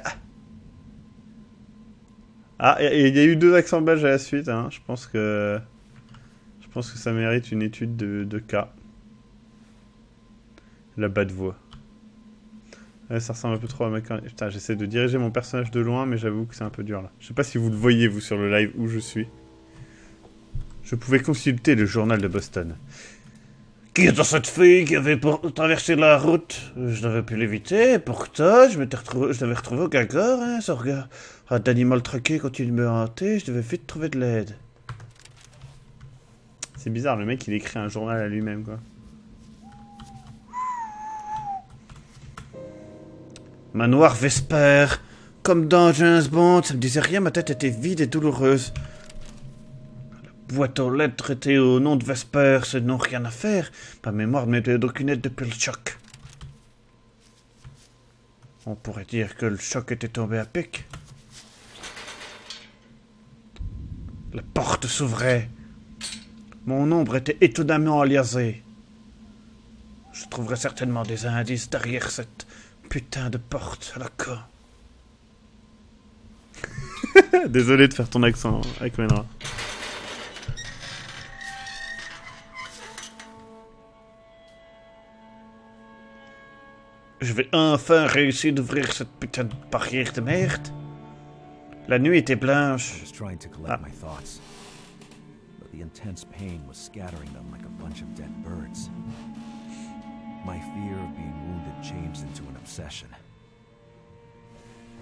Ah, il y a eu 2 accents belges à la suite, hein. Je pense que ça mérite une étude de cas. La bas de voix. Ouais, ça ressemble un peu trop à McCornish. Putain, j'essaie de diriger mon personnage de loin, mais j'avoue que c'est un peu dur là. Je sais pas si vous le voyez, vous, sur le live où je suis. Je pouvais consulter le journal de Boston. Qui est cette fille qui avait traversé la route? Je n'avais pu l'éviter, pourtant, je l'avais retrouvé au gagor, hein, ce regard d'animal traqué continue de me hanter, je devais vite trouver de l'aide. C'est bizarre, le mec il écrit un journal à lui-même, quoi. Manoir Vesper, comme dans James Bond, ça me disait rien, ma tête était vide et douloureuse. La boîte aux lettres était au nom de Vesper, ce nom rien à faire. Ma mémoire ne m'était d'aucune aide depuis le choc. On pourrait dire que le choc était tombé à pic. La porte s'ouvrait. Mon ombre était étonnamment aliasée. Je trouverais certainement des indices derrière cette putain de porte à la con. Désolé de faire ton accent avec Menra. Je vais enfin réussir d'ouvrir cette putain de barrière de merde. La nuit était blanche. I was trying to collect my thoughts, but the intense pain was scattering them like a bunch of dead birds. My fear of being wounded changed into an obsession.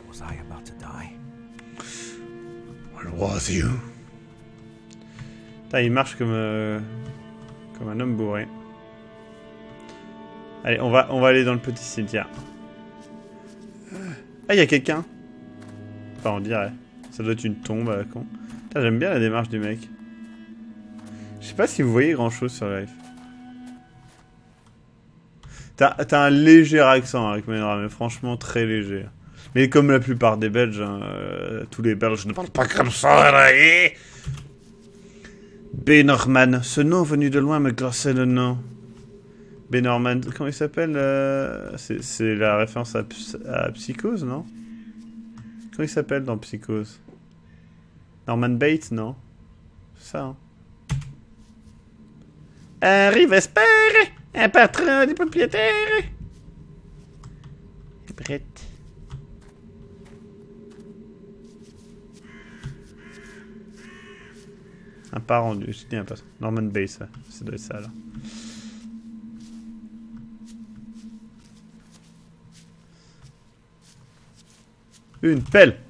Was I about to die? Where was you? Putain, il marche comme un homme bourré. Allez, on va aller dans le petit cimetière. Ah, il y a quelqu'un. Enfin, on dirait. Ça doit être une tombe à la con. Putain, j'aime bien la démarche du mec. Je sais pas si vous voyez grand chose sur live. T'as un léger accent avec Menra, mais franchement très léger. Mais comme la plupart des Belges, hein, tous les Belges ne parlent pas comme ça, là, eh. Benorman, ce nom venu de loin me glaçait le nom. Benorman, comment il s'appelle c'est la référence à Psychose, non? Comment il s'appelle dans Psychose? Norman Bates, non? C'est ça, hein? Henri Vesper, un patron des propriétaires. Brett. Un parent du... Je dis un patron. Norman Bates, ouais. Ça doit être ça, là. Une pelle.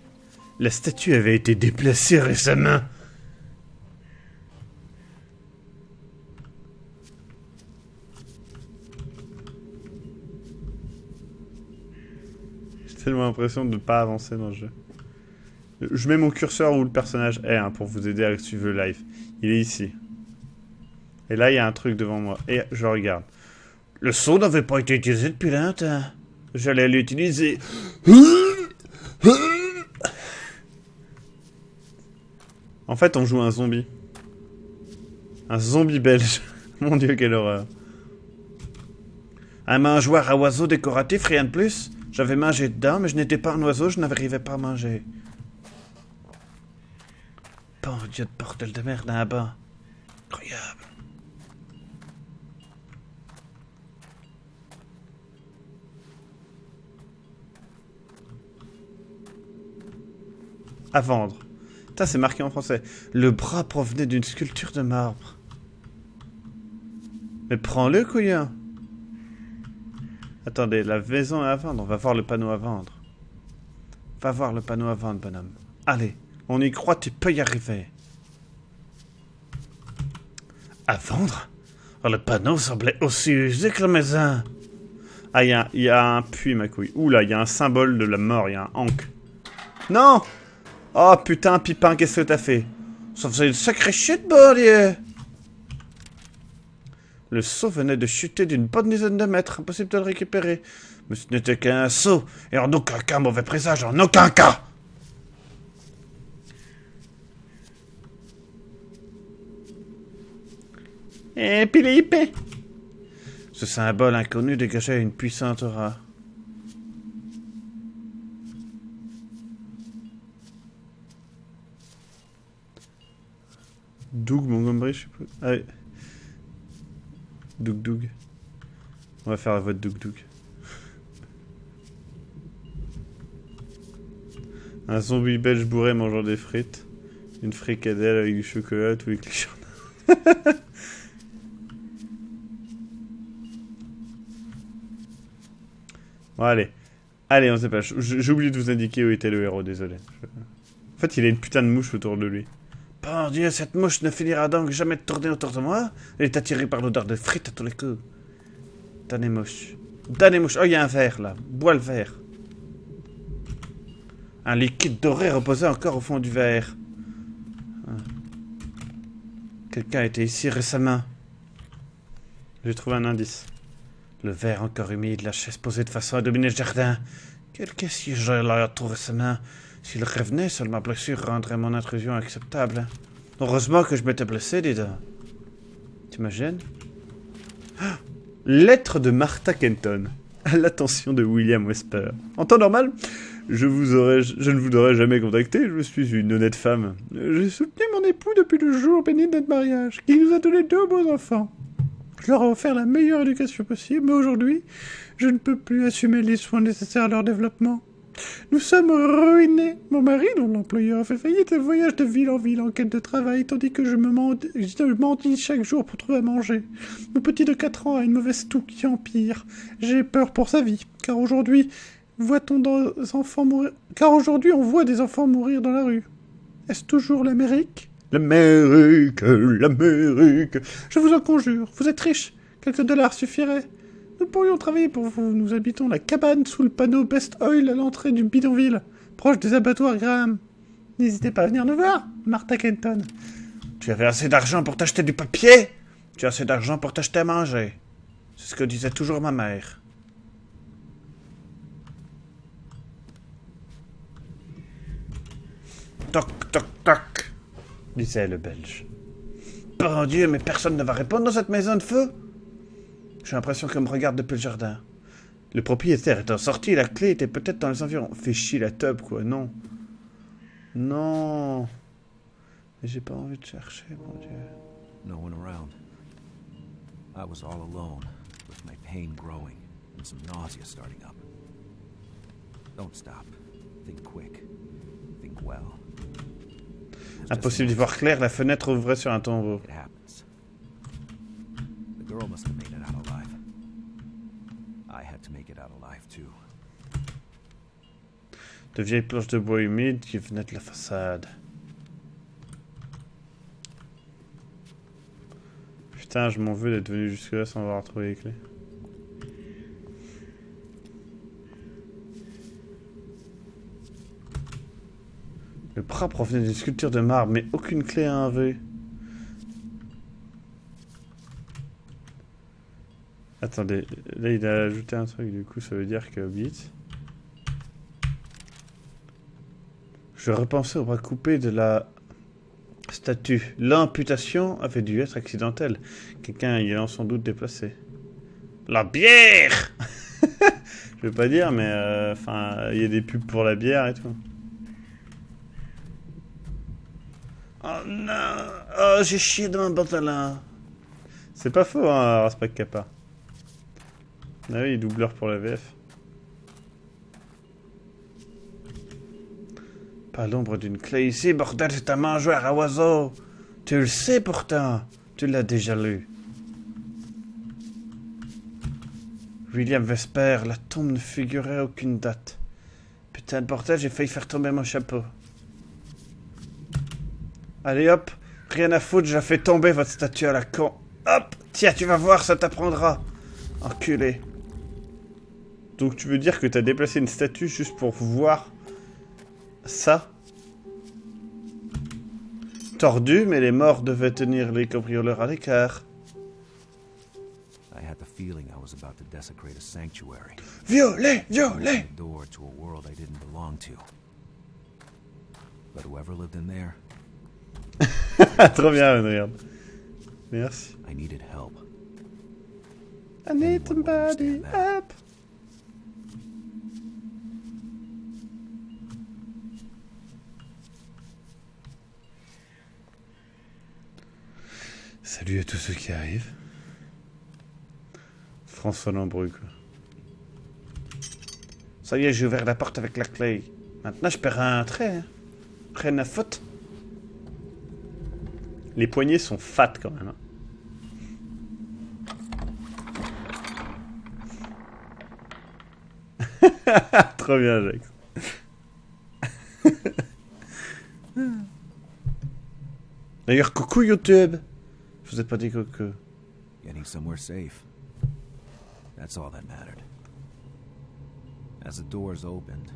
La statue avait été déplacée récemment. J'ai tellement l'impression de ne pas avancer dans le jeu. Je mets mon curseur où le personnage est, hein, pour vous aider à suivre le live. Il est ici. Et là, il y a un truc devant moi. Et je regarde. Le saut n'avait pas été utilisé depuis longtemps. J'allais l'utiliser. En fait, on joue un zombie. Un zombie belge. Mon dieu, quelle horreur. Un mangeoire à oiseaux décoratif, rien de plus. J'avais mangé dedans, mais je n'étais pas un oiseau, je n'arrivais pas à manger. Bon dieu de bordel de merde là-bas. Incroyable. À vendre. Putain, c'est marqué en français. Le bras provenait d'une sculpture de marbre. Mais prends-le, couillon. Attendez, la maison est à vendre. On va voir le panneau à vendre. Va voir le panneau à vendre, bonhomme. Allez, on y croit, tu peux y arriver. À vendre? Oh, le panneau semblait aussi usé que la maison. Ah, il y a un puits, ma couille. Oula, il y a un symbole de la mort, il y a un ankh. Non! Oh putain, Pipin, qu'est-ce que t'as fait? Ça faisait une sacrée chute, bordel! Le seau venait de chuter d'une bonne dizaine de mètres, impossible de le récupérer. Mais ce n'était qu'un seau, et en aucun cas mauvais présage, en aucun cas! Et Philippe! Ce symbole inconnu dégageait une puissante aura. Doug Montgomery, je sais pas. Ah oui. Doug. On va faire la voix de Doug. Un zombie belge bourré mangeant des frites. Une fricadelle avec du chocolat, tous les clichés. Bon, allez. Allez, on sait pas. J'ai oublié de vous indiquer où était le héros, désolé. En fait, il a une putain de mouche autour de lui. Bon Dieu, cette mouche ne finira donc jamais de tourner autour de moi. Elle est attirée par l'odeur de frites à tous les coups. Damnée mouche. Damnée mouche. Oh, il y a un verre, là. Bois le verre. Un liquide doré reposait encore au fond du verre. Quelqu'un était ici récemment. J'ai trouvé un indice. Le verre encore humide, la chaise posée de façon à dominer le jardin. Qu'est-ce que j'ai là tout récemment? S'il revenait, seule ma blessure rendrait mon intrusion acceptable. Heureusement que je m'étais blessé, dis donc. T'imagines? Ah, lettre de Martha Kenton. À l'attention de William Wesper. En temps normal, je ne vous aurais jamais contacté, je suis une honnête femme. J'ai soutenu mon époux depuis le jour béni de notre mariage, qui nous a donné 2 beaux enfants. Je leur ai offert la meilleure éducation possible, mais aujourd'hui, je ne peux plus assumer les soins nécessaires à leur développement. Nous sommes ruinés. Mon mari, dont l'employeur a fait faillite, voyage de ville en ville en quête de travail, tandis que je mendie chaque jour pour trouver à manger. Mon petit de 4 ans a une mauvaise toux qui empire. J'ai peur pour sa vie, car aujourd'hui, on voit des enfants mourir dans la rue. Est-ce toujours l'Amérique ? L'Amérique, l'Amérique. Je vous en conjure, vous êtes riche. Quelques dollars suffiraient. Nous pourrions travailler pour vous. Nous habitons la cabane sous le panneau Best Oil à l'entrée du bidonville, proche des abattoirs Graham. N'hésitez pas à venir nous voir, Martha Kenton. Tu avais assez d'argent pour t'acheter du papier? Tu as assez d'argent pour t'acheter à manger. C'est ce que disait toujours ma mère. Toc, toc, toc, disait le Belge. Bon Dieu, mais personne ne va répondre dans cette maison de feu. J'ai l'impression qu'on me regarde depuis le jardin. Le propriétaire étant sorti, la clé était peut-être dans les environs. Fais chier la tub, quoi, non. Non. Mais j'ai pas envie de chercher, mon Dieu. No one around. I was all alone, with my pain growing and some nausea starting up. Don't stop. Think quick. Think well. Impossible d'y voir clair, la fenêtre ouvrait sur un tombeau. It happens. The girl must have made it out alive. I had to make it out alive too. De vieilles planches de bois humides qui venaient de la façade. Putain, je m'en veux d'être venu jusque là sans avoir trouvé les clés. Le bras provenait d'une sculpture de marbre, mais aucune clé à un V. Attendez, là il a ajouté un truc, du coup ça veut dire que Bit. Je repensais au bras coupé de la statue. L'amputation avait dû être accidentelle. Quelqu'un y ayant sans doute déplacé. La bière. Je veux pas dire, mais enfin, il y a des pubs pour la bière et tout. Oh non! Oh, j'ai chié dans mon pantalon. C'est pas faux, hein, Raspak Kappa. Ah oui, doubleur pour la VF. Pas l'ombre d'une clé ici, bordel, c'est un mangeoire à oiseaux. Tu le sais pourtant, tu l'as déjà lu. William Vesper, la tombe ne figurait aucune date. Putain de bordel, j'ai failli faire tomber mon chapeau. Allez hop, rien à foutre, j'ai fait tomber votre statue à la con. Hop, tiens, tu vas voir, ça t'apprendra. Enculé. Donc tu veux dire que t'as déplacé une statue juste pour voir ça? Tordu, mais les morts devaient tenir les cambrioleurs à l'écart. I had the feeling I was about to desecrate a sanctuary. Violet, violet. The door to a world I didn't belong to. But whoever lived in there, Trop bien, regarde. Merci. I needed help. I need somebody help. Salut à tous ceux qui arrivent. François Lambrou, quoi. Ça y est, j'ai ouvert la porte avec la clé. Maintenant, je peux rentrer. Hein. Rien à foutre. Les poignées sont fat quand même. Hein. Trop bien, Jax. D'ailleurs, coucou YouTube. Je vous ai pas dit coucou. Getting somewhere safe. That's all that mattered. As the doors opened,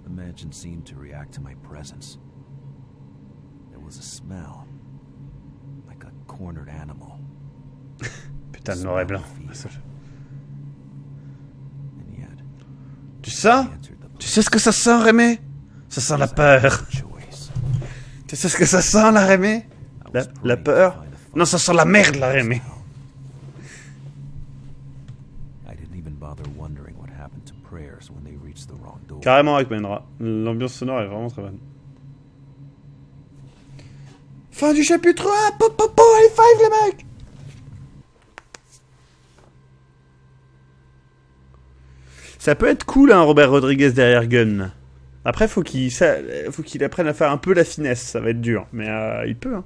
the mansion seemed to react to my presence. There was a smell. Like a cornered animal. Putain, le noir et blanc. And yet, Tu sens? Tu sais ce que ça sent, Rémi? Ça sent la peur. choice. Tu sais ce que ça sent, la Rémi? La peur? Non, ça sent la merde, la Rémi. I didn't even bother wondering what happened to prayers when they reached the wrong door. Carrément avec Menra. L'ambiance sonore est vraiment très bonne. Fin du chapitre 1. High five, les mecs. Ça peut être cool, hein, Robert Rodriguez derrière Gun. Après, faut qu'il apprenne à faire un peu la finesse. Ça va être dur, mais il peut, hein.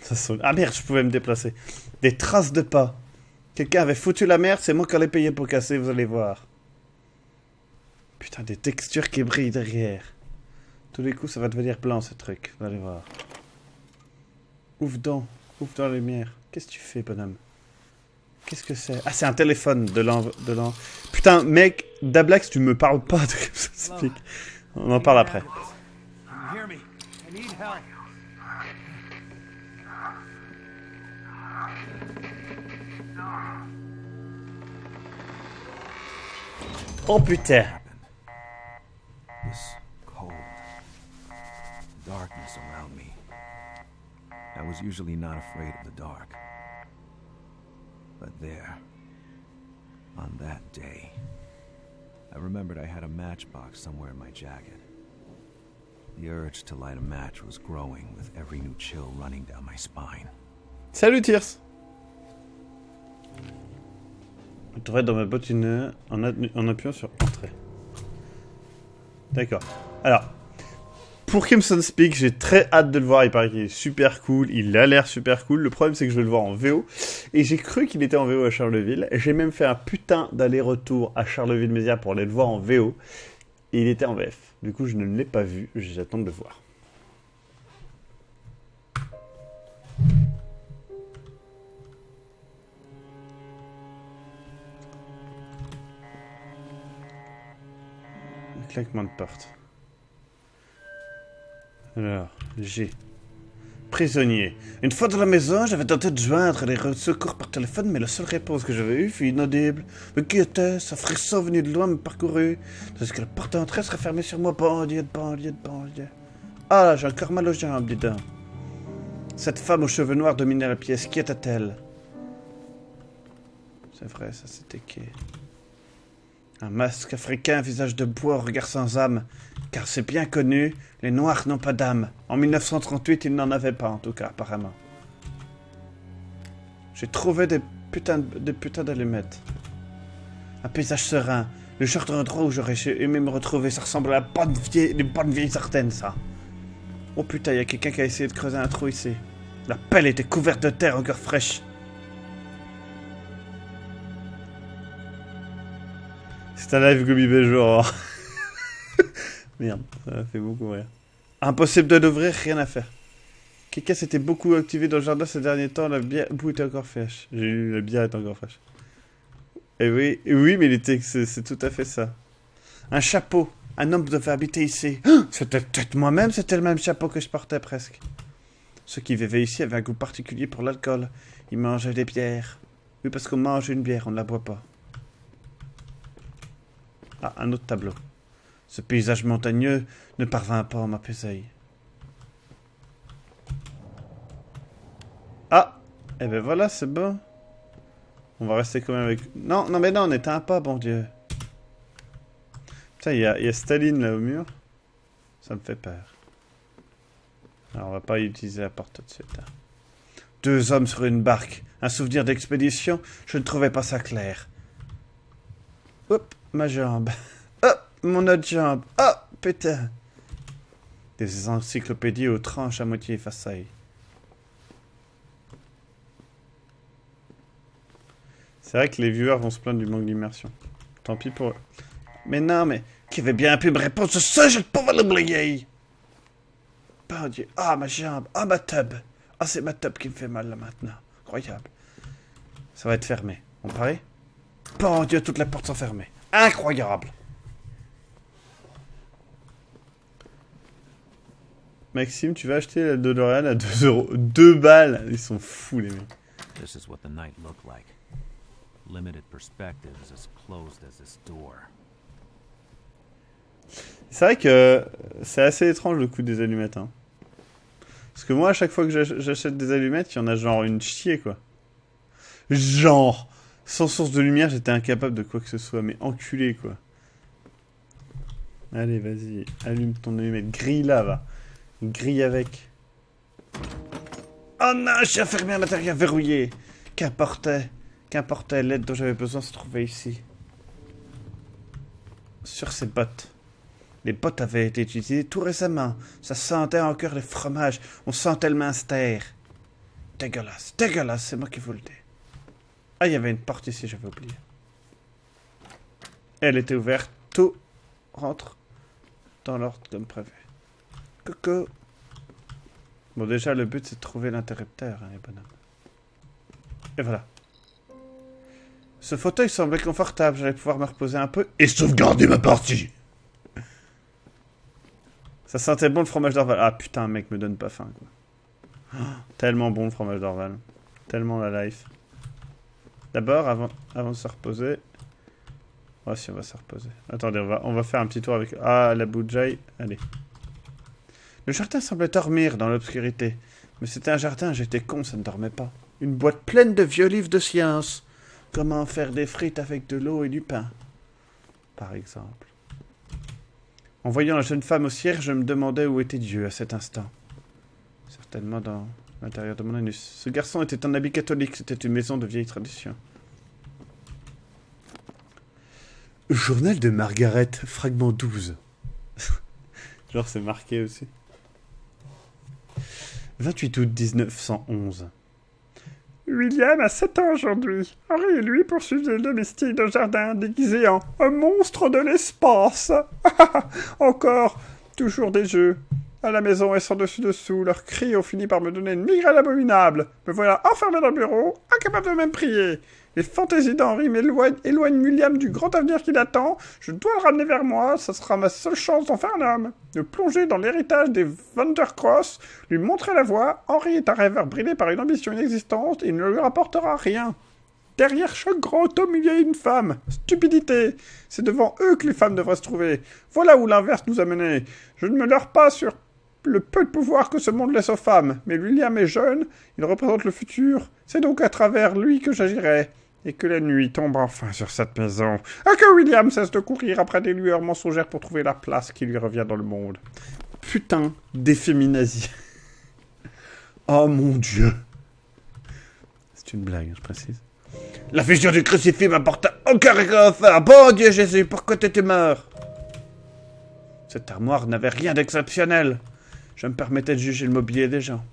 Ça sonne... Ah merde, je pouvais me déplacer. Des traces de pas. Quelqu'un avait foutu la merde, c'est moi qui allais payer pour casser, vous allez voir. Putain, des textures qui brillent derrière. Tous les coups, ça va devenir blanc, ce truc. Vous allez voir. Ouvre dans la lumière. Qu'est-ce que tu fais, bonhomme? Qu'est-ce que c'est? Ah, c'est un téléphone de l'an... Putain, mec, Dablax, tu me parles pas de comme ça se pique. On en parle après. Oh putain. This cold, darkness around me. I was usually not afraid of the dark. But there, on that day, I remembered I had a matchbox somewhere in my jacket. The urge to light a match was growing with every new chill running down my spine. Salut Tirs. Je devrais être dans ma botte une heure en appuyant sur Entrée. D'accord. Alors, pour Crimson Peak, j'ai très hâte de le voir. Il paraît qu'il est super cool. Il a l'air super cool. Le problème, c'est que je vais le voir en VO. Et j'ai cru qu'il était en VO à Charleville. J'ai même fait un putain d'aller-retour à Charleville-Mézières pour aller le voir en VO. Et il était en VF. Du coup, je ne l'ai pas vu. J'attends de le voir. Claquement de porte. Alors, G. Prisonnier. Une fois dans la maison, j'avais tenté de joindre les secours par téléphone, mais la seule réponse que j'avais eue fut inaudible. Mais qui était-ce? Un frisson venu de loin me parcourut. Tandis que la porte d'entrée se refermait sur moi. Bandier. Ah là, j'ai encore mal aux jambes, dis donc. Cette femme aux cheveux noirs dominait la pièce. Qui était-elle? C'est vrai, ça c'était qui? Un masque africain, visage de bois, regard sans âme. Car c'est bien connu, les Noirs n'ont pas d'âme. En 1938, ils n'en avaient pas, en tout cas, apparemment. J'ai trouvé des putains d'allumettes. Un paysage serein. Le genre d'endroit où j'aurais aimé me retrouver. Ça ressemble à une bonne vieille Ardennes, ça. Oh putain, il y a quelqu'un qui a essayé de creuser un trou ici. La pelle était couverte de terre encore fraîche. C'est un live Gobi Béjour. Merde, ça m'a fait beaucoup rire. Impossible de l'ouvrir, rien à faire. Quelqu'un s'était beaucoup activé dans le jardin ces derniers temps, la boue était encore fraîche. J'ai eu la bière est encore fraîche. Et oui, mais c'est tout à fait ça. Un chapeau, un homme devait habiter ici. C'était peut-être moi-même, c'était le même chapeau que je portais presque. Ceux qui vivaient ici avaient un goût particulier pour l'alcool. Ils mangeaient des bières. Oui, parce qu'on mange une bière, on ne la boit pas. Ah, un autre tableau. Ce paysage montagneux ne parvint pas à m'apaiser. Ah, eh ben voilà, c'est bon. On va rester quand même avec... Non, mais non, on n'éteint pas, bon Dieu. Putain, il y a Staline là au mur. Ça me fait peur. Alors, on va pas utiliser la porte tout de suite. Hein. 2 hommes sur une barque. Un souvenir d'expédition, je ne trouvais pas ça clair. Hop, ma jambe. Hop, mon autre jambe. Oh, putain. Des encyclopédies aux tranches à moitié effacées. C'est vrai que les viewers vont se plaindre du manque d'immersion. Tant pis pour eux. Mais non, mais qui avait bien pu me répondre sur ça, je ne peux pas l'oublier. Bon Dieu. Ah, ma jambe. Ah, ma tub. Ah, c'est ma tub qui me fait mal là maintenant. Incroyable. Ça va être fermé. On parie? Bon Dieu, toutes les portes sont fermées. Incroyable. Maxime, tu vas acheter la DeLorean à 2 €. 2 balles. Ils sont fous, les mecs. This is what the night looked like. Limited perspectives as closed as this door. C'est vrai que c'est assez étrange le coup des allumettes. Hein. Parce que moi, à chaque fois que j'achète des allumettes, il y en a genre une chier, quoi. Genre, sans source de lumière, j'étais incapable de quoi que ce soit. Mais enculé, quoi. Allez, vas-y. Allume ton allumette. Grille là, va. Grille avec. Oh non, je suis enfermé à l'intérieur, verrouillé. Qu'importait l'aide dont j'avais besoin se trouvait ici. Sur ces bottes. Les bottes avaient été utilisées tout récemment. Ça sentait encore le fromage. On sentait le minster. Dégueulasse, c'est moi qui vous le dis. Ah, il y avait une porte ici, j'avais oublié. Elle était ouverte. Tout rentre dans l'ordre comme prévu. Coucou. Bon, déjà, le but, c'est de trouver l'interrupteur, hein, les bonhommes. Et voilà. Ce fauteuil semblait confortable. J'allais pouvoir me reposer un peu Et sauvegarder ma partie. Ça sentait bon le fromage d'Orval. Ah putain, mec, me donne pas faim, quoi. Oh, tellement bon le fromage d'Orval. Tellement la life. D'abord, avant de se reposer... Oh, si, on va se reposer. Attendez, on va faire un petit tour avec... Ah, la bougeaille. Allez. Le jardin semblait dormir dans l'obscurité. Mais c'était un jardin, j'étais con, ça ne dormait pas. Une boîte pleine de vieux livres de science. Comment faire des frites avec de l'eau et du pain. Par exemple. En voyant la jeune femme au cierge, je me demandais où était Dieu à cet instant. Certainement dans l'intérieur de mon anus. Ce garçon était en habit catholique, c'était une maison de vieille tradition. Journal de Margaret, fragment 12. Genre c'est marqué aussi. 28 août 1911. William a 7 ans aujourd'hui. Henri et lui poursuivent le domestique d'un jardin déguisé en un monstre de l'espace. Encore, toujours des jeux. À la maison et sans dessus-dessous, leurs cris ont fini par me donner une migraine abominable. Me voilà enfermé dans le bureau, incapable de même prier. Les fantaisies d'Henri éloignent William du grand avenir qui l'attend. Je dois le ramener vers moi, ça sera ma seule chance d'en faire un homme. De plonger dans l'héritage des Vandercross, lui montrer la voie. Henri est un rêveur bridé par une ambition inexistante et il ne lui rapportera rien. Derrière chaque grand homme, il y a une femme. Stupidité. C'est devant eux que les femmes devraient se trouver. Voilà où l'inverse nous a menés. Je ne me leurre pas sur le peu de pouvoir que ce monde laisse aux femmes. Mais William est jeune, il représente le futur. C'est donc à travers lui que j'agirai. Et que la nuit tombe enfin sur cette maison. Et que William cesse de courir après des lueurs mensongères pour trouver la place qui lui revient dans le monde. Putain d'efféminazie. Oh mon Dieu. C'est une blague, je précise. La fissure du crucifix m'apporta aucun réconfort. Bon Dieu Jésus, pourquoi t'étais mort? Cette armoire n'avait rien d'exceptionnel. Je me permettais de juger le mobilier des gens.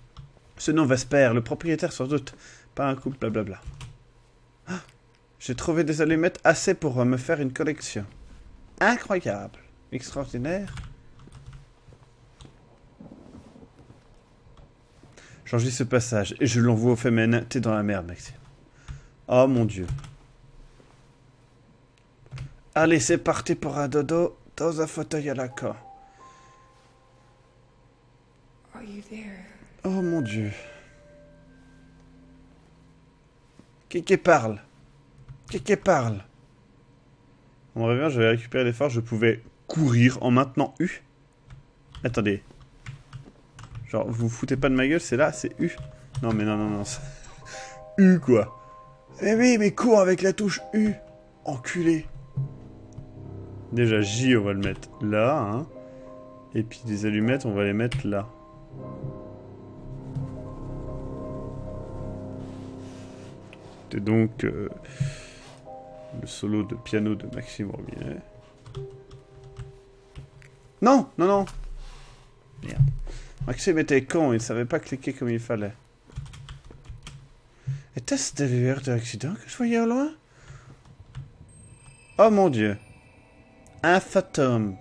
Ce nom Vesper, le propriétaire sans doute. Pas un couple, blablabla. Ah, j'ai trouvé des allumettes assez pour me faire une collection. Incroyable. Extraordinaire. J'enregistre ce passage et je l'envoie au féminin. T'es dans la merde, Maxime. Oh mon Dieu. Allez, c'est parti pour un dodo dans un fauteuil à la con. Oh mon Dieu. Qui parle? Qui parle? On me revient, j'avais récupéré les forces, je pouvais courir en maintenant U. Attendez. Genre, vous vous foutez pas de ma gueule, c'est là, c'est U. Non, mais non. U, quoi. Eh oui, mais cours avec la touche U. Enculé. Déjà, J, on va le mettre là, hein. Et puis des allumettes, on va les mettre là. C'était donc le solo de piano de Maxime Robinet. Non. Merde. Maxime était con, il ne savait pas cliquer comme il fallait. Était-ce des lueurs de l'accident que je voyais au loin? Oh mon Dieu. Un fantôme.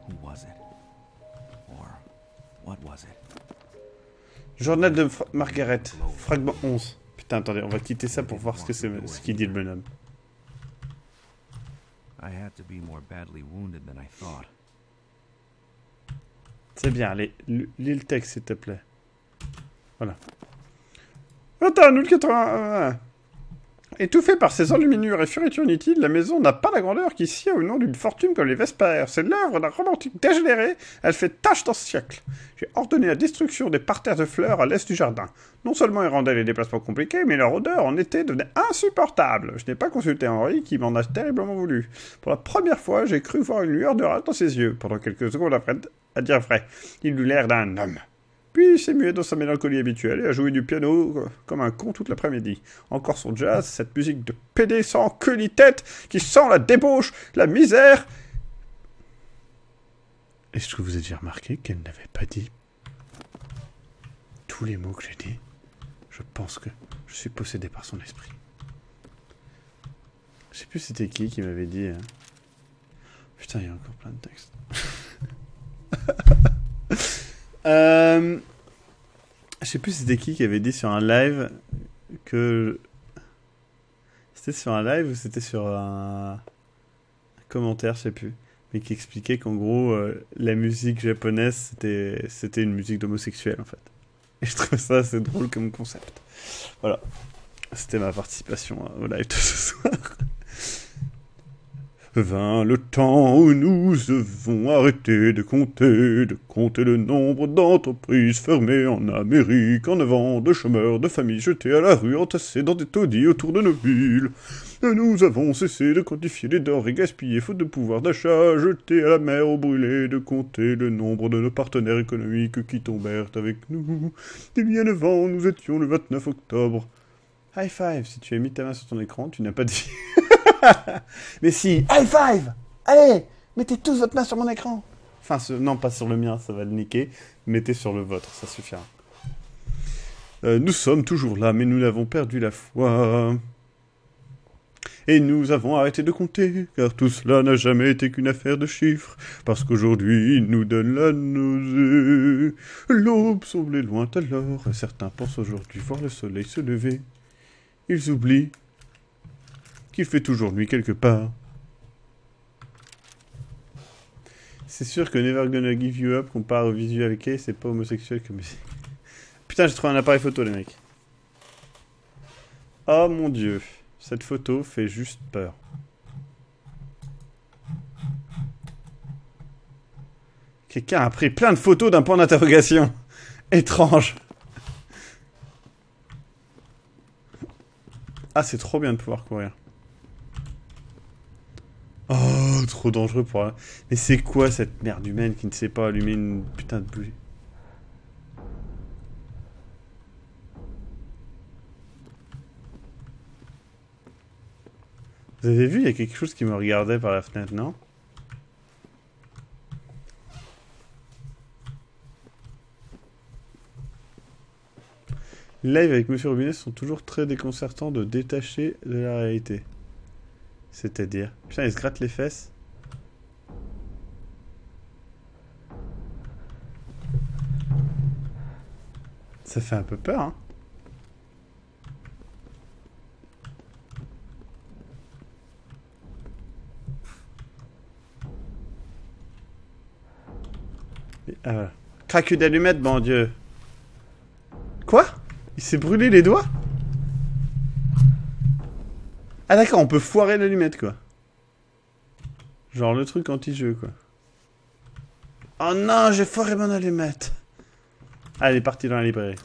Who was it? Or what was it? Journal de Margaret, fragment 11. Putain, attendez, on va quitter ça pour voir ce qu'il dit le bonhomme. I had to be more badly wounded than I thought. C'est bien, allez, lis le texte s'il te plaît. Voilà. Attends, nous le 81. Étouffée par ses enluminures et fioritures inutiles, la maison n'a pas la grandeur qui sied au nom d'une fortune comme les Vespères. C'est l'œuvre d'un romantique dégénéré, elle fait tache dans ce siècle. J'ai ordonné la destruction des parterres de fleurs à l'est du jardin. Non seulement il rendait les déplacements compliqués, mais leur odeur en été devenait insupportable. Je n'ai pas consulté Henri, qui m'en a terriblement voulu. Pour la première fois, j'ai cru voir une lueur de rage dans ses yeux, pendant quelques secondes après, à dire vrai. Il eut l'air d'un homme. Puis il s'est mué dans sa mélancolie habituelle et a joué du piano comme un con toute l'après-midi. Encore son jazz, cette musique de pédé sans queue ni tête, qui sent la débauche, la misère. Est-ce que vous avez remarqué qu'elle n'avait pas dit tous les mots que j'ai dit? Je pense que je suis possédé par son esprit. Je sais plus c'était qui m'avait dit. Putain, il y a encore plein de textes. Je sais plus c'était qui avait dit sur un live que... C'était sur un live ou c'était sur un commentaire, je sais plus. Mais qui expliquait qu'en gros, la musique japonaise, c'était une musique d'homosexuel, en fait. Et je trouve ça assez drôle comme concept. Voilà. C'était ma participation au live de ce soir. Vint le temps où nous devons arrêter de compter le nombre d'entreprises fermées en Amérique, en avant de chômeurs, de familles jetées à la rue, entassées dans des taudis autour de nos villes. Et nous avons cessé de quantifier les denrées gaspillées faute de pouvoir d'achat, jetées à la mer ou brûlées, de compter le nombre de nos partenaires économiques qui tombèrent avec nous. Il y a 9 ans, nous étions le 29 octobre. High five, si tu as mis ta main sur ton écran, tu n'as pas dit... Mais si, high five! Allez, mettez tous votre main sur mon écran. Enfin, non, pas sur le mien, ça va le niquer. Mettez sur le vôtre, ça suffira. Nous sommes toujours là, mais nous n'avons perdu la foi. Et nous avons arrêté de compter, car tout cela n'a jamais été qu'une affaire de chiffres, parce qu'aujourd'hui, il nous donne la nausée. L'aube semblait loin alors, et certains pensent aujourd'hui voir le soleil se lever. Ils oublient qu'il fait toujours nuit quelque part. C'est sûr que Never Gonna Give You Up, comparé au Visual Kei, c'est pas homosexuel comme musique. Putain, j'ai trouvé un appareil photo, les mecs. Oh mon dieu, cette photo fait juste peur. Quelqu'un a pris plein de photos d'un point d'interrogation. Étrange. Ah, c'est trop bien de pouvoir courir. Oh, trop dangereux pour... Mais c'est quoi cette merde humaine qui ne sait pas allumer une putain de bougie? Vous avez vu, il y a quelque chose qui me regardait par la fenêtre, non? Les lives avec Monsieur Robinet sont toujours très déconcertants de détacher de la réalité. C'est-à-dire... Putain, il se gratte les fesses. Ça fait un peu peur, hein. Craque d'allumette, bon Dieu. Quoi? Il s'est brûlé les doigts? Ah d'accord, on peut foirer l'allumette, quoi. Genre le truc anti-jeu, quoi. Oh non, j'ai foiré mon allumette. Ah, elle est partie dans la librairie.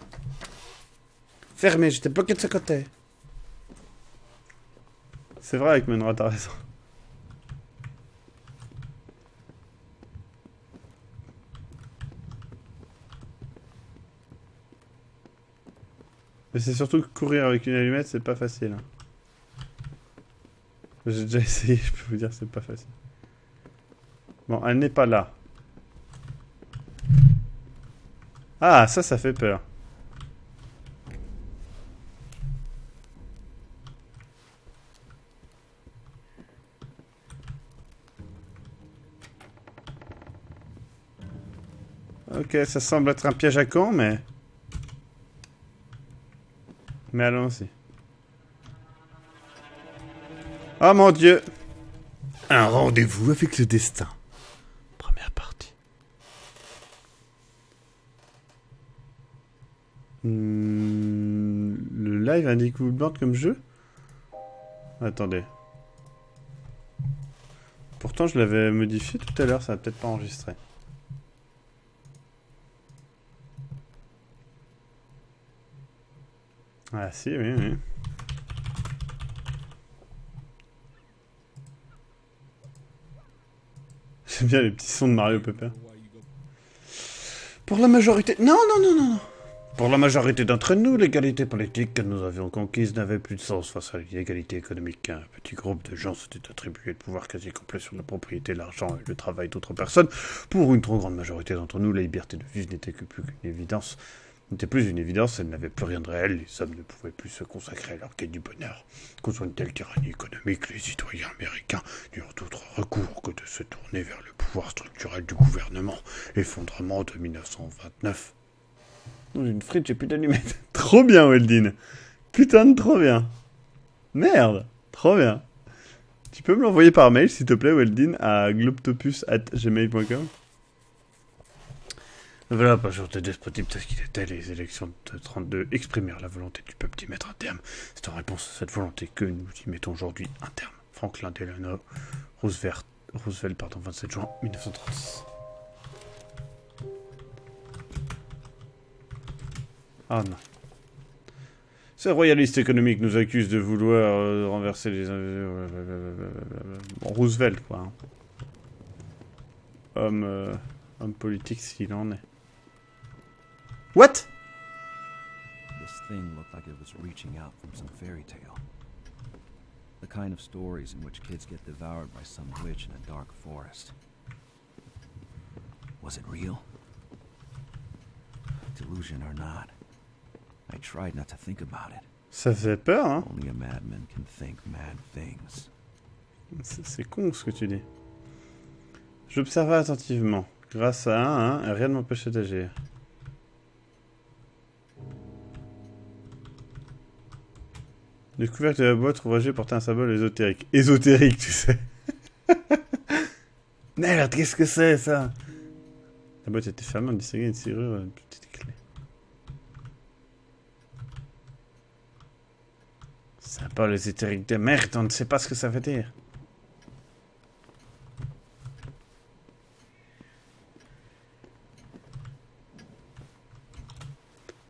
Fermé, j'étais bloqué de ce côté. C'est vrai, avec Menra, t'as raison. Mais c'est surtout que courir avec une allumette, c'est pas facile. Hein. J'ai déjà essayé, je peux vous dire, c'est pas facile. Bon, elle n'est pas là. Ah, ça fait peur. Ok, ça semble être un piège à con, mais... Mais allons-y. Oh mon Dieu! Un rendez-vous avec le destin. Première partie. Le live indique Woodboard comme jeu? Attendez. Pourtant, je l'avais modifié tout à l'heure, ça va peut-être pas enregistré. Ah si, oui, oui. J'aime bien les petits sons de Mario Pepper. Pour la majorité... Non, non, non, non, non. Pour la majorité d'entre nous, l'égalité politique que nous avions conquise n'avait plus de sens face à l'égalité économique. Un petit groupe de gens s'était attribué le pouvoir quasi complet sur la propriété, l'argent et le travail d'autres personnes. Pour une trop grande majorité d'entre nous, la liberté de vivre n'était plus une évidence, elle n'avait plus rien de réel, les hommes ne pouvaient plus se consacrer à leur quête du bonheur. Contre une telle tyrannie économique, les citoyens américains n'eurent d'autre recours que de se tourner vers le pouvoir structurel du gouvernement. Effondrement de 1929. Dans une frite, j'ai plus d'allumettes. Trop bien, Weldin. Putain de trop bien. Merde, trop bien. Tu peux me l'envoyer par mail, s'il te plaît, Weldin, à globtopus@gmail.com. Voilà, pas jour de despotisme tel qu'il était, les élections de 1932 exprimèrent la volonté du peuple d'y mettre un terme. C'est en réponse à cette volonté que nous y mettons aujourd'hui un terme. Franklin Delano Roosevelt, 27 juin 1936. Ah non. Ces royalistes économiques nous accusent de vouloir renverser les... Bon, Roosevelt, quoi. Hein. Homme politique s'il en est. What? This thing looked like it was reaching out from some fairy tale. The kind of stories in which kids get devoured by some witch in a dark forest. Was it real? Delusion or not, I tried not to think about it. Ça faisait peur, hein? Only a madman can think mad things. C'est con ce que tu dis. J'observais attentivement. Grâce à un, rien ne m'empêchait d'agir. Le couvercle de la boîte ouvragée portait un symbole ésotérique. Ésotérique, tu sais. Merde, qu'est-ce que c'est, ça? La boîte était fermée, on distinguait une serrure, une petite clé. Symbole ésotérique de merde, on ne sait pas ce que ça veut dire.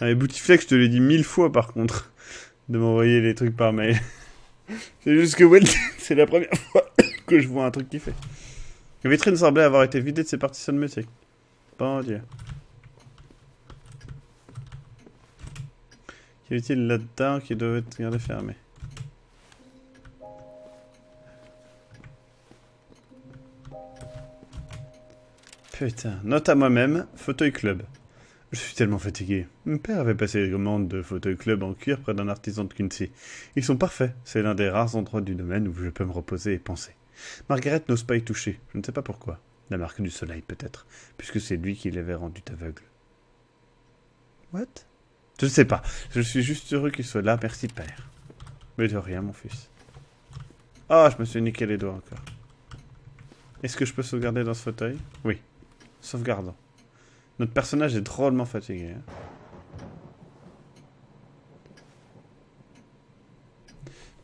Ah, mais Boutiflex, je te l'ai dit 1000 fois par contre, de m'envoyer les trucs par mail. C'est juste que Weld, c'est la première fois que je vois un truc qui fait. La vitrine semblait avoir été vidée de ses partitions de musique. Bon Dieu. Qu'y a-t-il là-dedans qui doit être gardé fermé? Putain, note à moi-même, fauteuil club. Je suis tellement fatigué. Mon père avait passé les commandes de fauteuil club en cuir près d'un artisan de Quincy. Ils sont parfaits. C'est l'un des rares endroits du domaine où je peux me reposer et penser. Margaret n'ose pas y toucher. Je ne sais pas pourquoi. La marque du soleil, peut-être. Puisque c'est lui qui l'avait rendu aveugle. What? Je ne sais pas. Je suis juste heureux qu'il soit là. Merci, père. Mais de rien, mon fils. Ah, je me suis niqué les doigts encore. Est-ce que je peux sauvegarder dans ce fauteuil? Oui. Sauvegardons. Notre personnage est drôlement fatigué. Hein.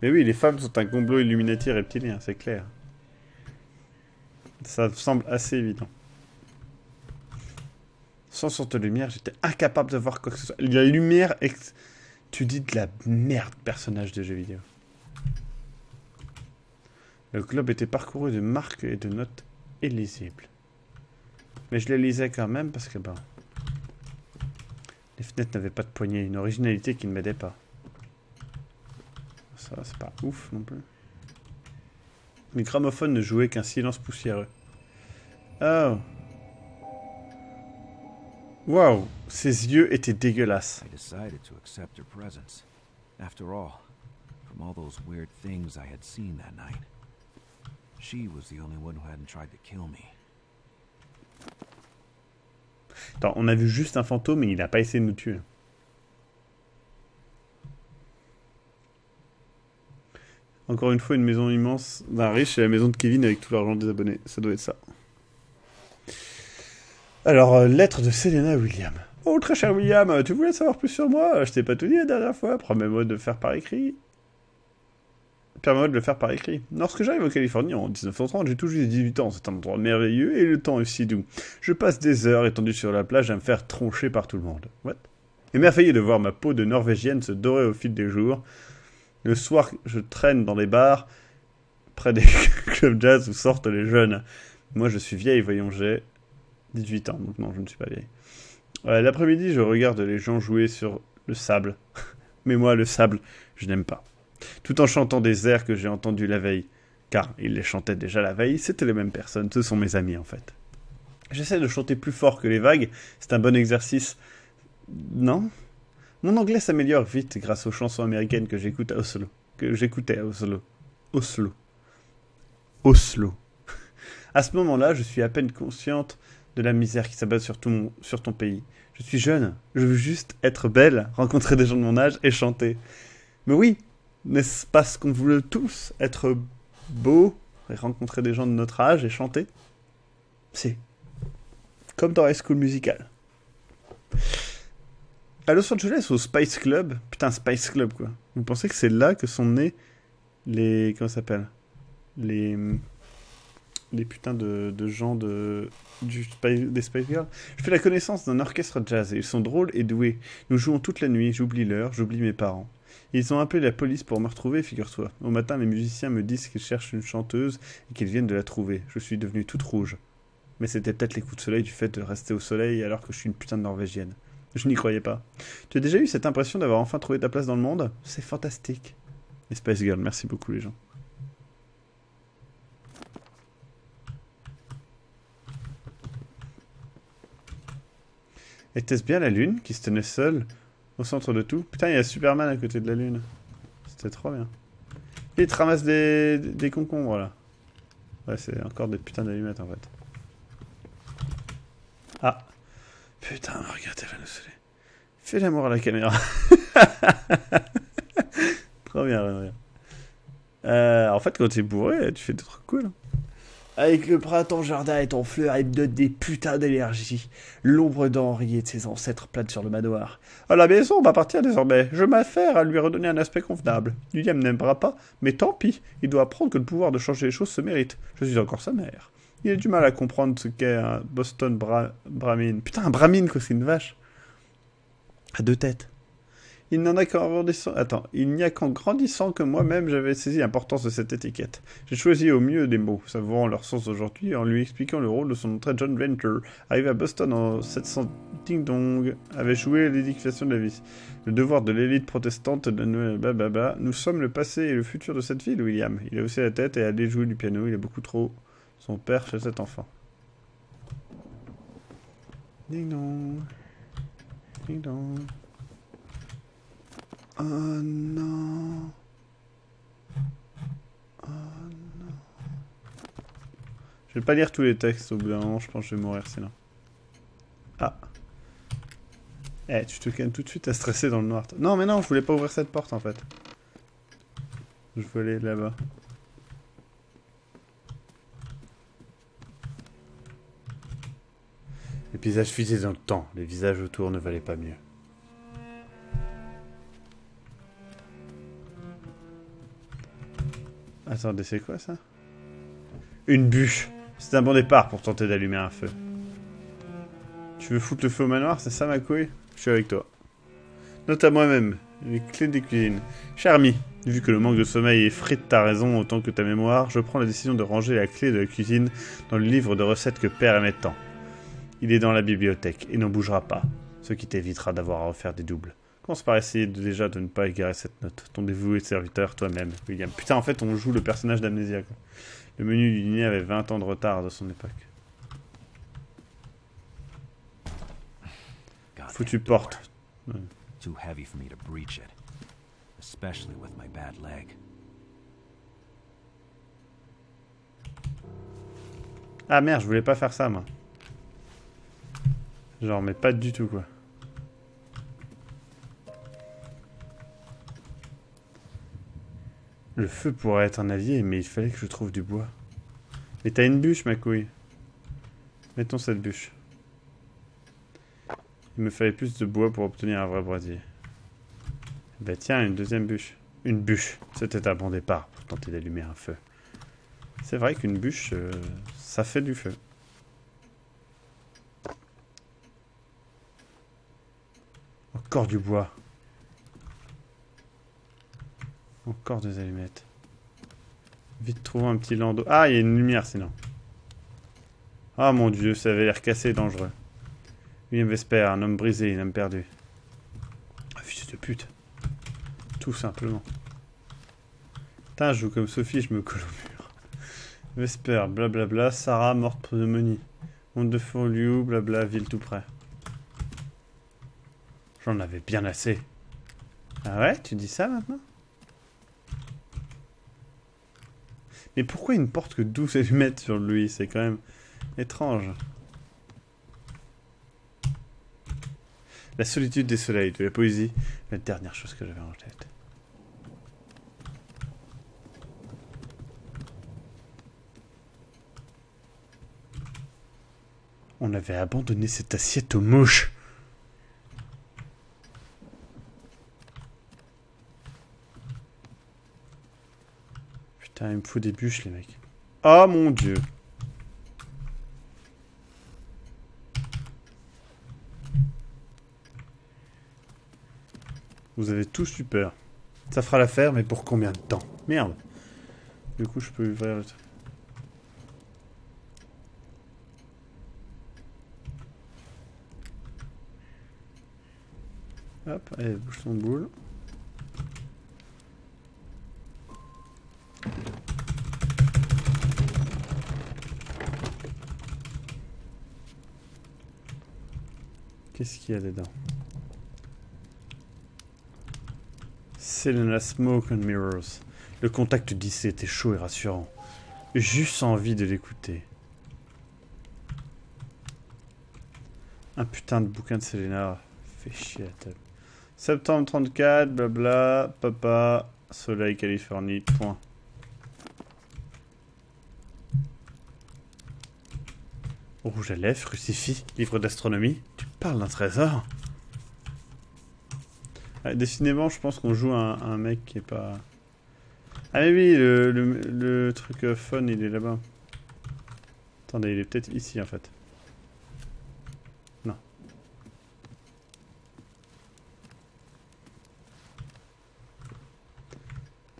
Mais oui, les femmes sont un complot Illuminati reptilien, c'est clair. Ça semble assez évident. Sans sorte de lumière, j'étais incapable de voir quoi que ce soit. La lumière, tu dis de la merde, personnage de jeu vidéo. Le globe était parcouru de marques et de notes illisibles. Mais je les lisais quand même parce que, bon... Les fenêtres n'avaient pas de poignée, une originalité qui ne m'aidait pas. Ça, c'est pas ouf non plus. Les gramophones ne jouaient qu'un silence poussiéreux. Oh. Waouh, ses yeux étaient dégueulasses. I decided to accept her presence. After all, from all those weird things I had seen that night, she was the only one who hadn't tried to kill me. Attends, on a vu juste un fantôme et il n'a pas essayé de nous tuer. Encore une fois, une maison immense d'un riche et la maison de Kevin avec tout l'argent des abonnés. Ça doit être ça. Alors, lettre de Selena William. Oh, très cher William, tu voulais savoir plus sur moi? Je t'ai pas tout dit la dernière fois. Promets-moi de faire par écrit. permet de le faire par écrit. Lorsque j'arrive en Californie en 1930, j'ai tout juste 18 ans. C'est un endroit merveilleux et le temps est si doux. Je passe des heures étendu sur la plage à me faire troncher par tout le monde. What? Émerveillé de voir ma peau de norvégienne se dorer au fil des jours. Le soir, je traîne dans les bars, près des clubs jazz où sortent les jeunes. Moi, je suis vieille, voyons, j'ai 18 ans, donc non, je ne suis pas vieille. L'après-midi, je regarde les gens jouer sur le sable. Mais moi, le sable, je n'aime pas. Tout en chantant des airs que j'ai entendus la veille. Car ils les chantaient déjà la veille, c'était les mêmes personnes, ce sont mes amis en fait. J'essaie de chanter plus fort que les vagues, c'est un bon exercice. Non? Mon anglais s'améliore vite grâce aux chansons américaines que j'écoutais à Oslo. Oslo. À ce moment-là, je suis à peine consciente de la misère qui s'abat sur ton pays. Je suis jeune, je veux juste être belle, rencontrer des gens de mon âge et chanter. Mais oui, n'est-ce pas ce qu'on voulait tous? Être beau et rencontrer des gens de notre âge et chanter? C'est comme dans High School Musical. À Los Angeles, au Spice Club, putain, Spice Club quoi. Vous pensez que c'est là que sont nés les... Comment ça s'appelle? Les putains de gens des Spice Girls. Je fais la connaissance d'un orchestre jazz et ils sont drôles et doués. Nous jouons toute la nuit, j'oublie l'heure, j'oublie mes parents. Ils ont appelé la police pour me retrouver, figure-toi. Au matin, les musiciens me disent qu'ils cherchent une chanteuse et qu'ils viennent de la trouver. Je suis devenue toute rouge. Mais c'était peut-être les coups de soleil du fait de rester au soleil alors que je suis une putain de Norvégienne. Je n'y croyais pas. Tu as déjà eu cette impression d'avoir enfin trouvé ta place dans le monde? C'est fantastique. Les Spice Girls, merci beaucoup les gens. Était-ce bien la lune qui se tenait seule au centre de tout? Putain, il y a Superman à côté de la lune. C'était trop bien. Et il te ramasse des concombres là. Ouais, c'est encore des putains d'allumettes en fait. Ah. Putain, regarde, elle va nous saouler. Fais l'amour à la caméra. Trop bien, trop bien. En fait, quand t'es bourré, tu fais des trucs cool. Avec le printemps, jardin est en fleurs, il me donne des putains d'énergie. L'ombre d'Henri et de ses ancêtres plane sur le manoir. À la maison, on va partir désormais. Je m'affaire à lui redonner un aspect convenable. William n'aimera pas, mais tant pis. Il doit apprendre que le pouvoir de changer les choses se mérite. Je suis encore sa mère. Il a du mal à comprendre ce qu'est un Boston Brahmin. Putain, un Brahmin, quoi, c'est une vache. À deux têtes. Il n'y a qu'en grandissant que moi-même j'avais saisi l'importance de cette étiquette. J'ai choisi au mieux des mots, savourant leur sens aujourd'hui, en lui expliquant le rôle de son entrée. John Venture, arrivé à Boston en 700, Ding Dong, avait joué l'édification de la vie. Le devoir de l'élite protestante de Noël, blablabla. Nous sommes le passé et le futur de cette ville, William. Il a haussé la tête et allé jouer du piano. Il a beaucoup trop son père chez cet enfant. Ding Dong. Ding Dong. Oh non. Oh non. Je vais pas lire tous les textes au bout d'un moment, je pense que je vais mourir sinon. Ah. Eh, tu te calmes tout de suite à stresser dans le noir. Non, mais non, je voulais pas ouvrir cette porte en fait. Je voulais aller là-bas. Les paysages fusés dans le temps, les visages autour ne valaient pas mieux. Attendez, c'est quoi ça? Une bûche. C'est un bon départ pour tenter d'allumer un feu. Tu veux foutre le feu au manoir, c'est ça ma couille? Je suis avec toi. Note à moi-même, les clés des cuisines. Cher ami, vu que le manque de sommeil effrite ta raison autant que ta mémoire, je prends la décision de ranger la clé de la cuisine dans le livre de recettes que Père aimait tant. Il est dans la bibliothèque et n'en bougera pas, ce qui t'évitera d'avoir à refaire des doubles. Commence par essayer déjà de ne pas égarer cette note. Ton dévoué serviteur, toi-même, William. Putain, en fait, on joue le personnage d'Amnésia, quoi. Le menu du dîner avait 20 ans de retard de son époque. Foutu porte. Ouais. Too heavy for me to breach it, especially with my bad leg. Ah merde, je voulais pas faire ça, moi. Genre, mais pas du tout, quoi. Le feu pourrait être un allié, mais il fallait que je trouve du bois. Mais t'as une bûche, ma couille. Mettons cette bûche. Il me fallait plus de bois pour obtenir un vrai brasier. Bah tiens, une deuxième bûche. Une bûche. C'était un bon départ pour tenter d'allumer un feu. C'est vrai qu'une bûche, ça fait du feu. Encore du bois. Encore des allumettes. Vite trouvons un petit landau. Ah, il y a une lumière sinon. Ah mon dieu, ça avait l'air cassé et dangereux. William Vesper, un homme brisé, une âme perdue. Ah, fils de pute. Tout simplement. Putain, je joue comme Sophie, je me colle au mur. Vesper, blablabla, Sarah, morte pour pneumonie. Monde de Liu, blabla, ville tout près. J'en avais bien assez. Ah ouais, tu dis ça maintenant? Mais pourquoi il ne porte que 12 allumettes sur lui? C'est quand même étrange. La solitude des soleils, de la poésie, la dernière chose que j'avais en tête. On avait abandonné cette assiette aux mouches. Putain, il me faut des bûches, les mecs. Oh mon dieu. Vous avez tout super. Ça fera l'affaire, mais pour combien de temps? Merde. Du coup, je peux ouvrir le truc. Hop, allez, bouge son boule. Qu'est-ce qu'il y a dedans? Selena Smoke and Mirrors. Le contact d'ici était chaud et rassurant. Juste envie de l'écouter. Un putain de bouquin de Selena. Fait chier la table. Septembre 34, blabla, papa, soleil, Californie, point. Rouge à lèvres, crucifix, livre d'astronomie. Tu parles d'un trésor? Ah, décidément, je pense qu'on joue un mec qui est pas... Ah mais oui, le truc fun, il est là-bas. Attendez, il est peut-être ici en fait. Non.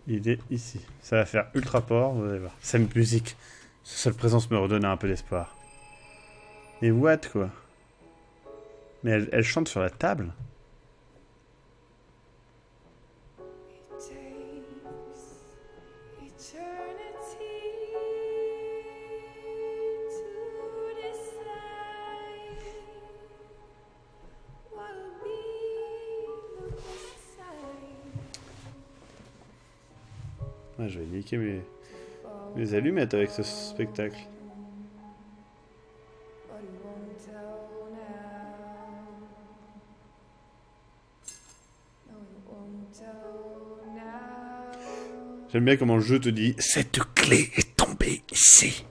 Il est ici. Ça va faire ultra port, vous allez voir. Cette musique. Sa seule présence me redonne un peu d'espoir. Mais what, quoi? Mais elle chante sur la table? Ouais, je vais niquer mes allumettes avec ce spectacle. J'aime bien comment le jeu te dit cette clé est tombée ici.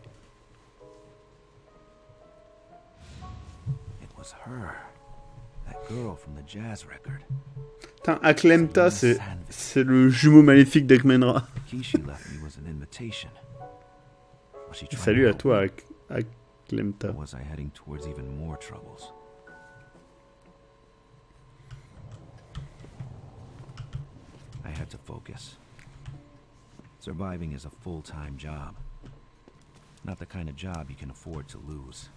It was her. That girl from the jazz record. Putain, Aklemta, c'est le jumeau maléfique d'Akmenra. The key she left me was an invitation. Was she trying Salut to à help toi, me? Aklemta. Or was I heading towards even more troubles? I had to focus. Surviving is a full-time job. Not the kind of job you can afford to lose.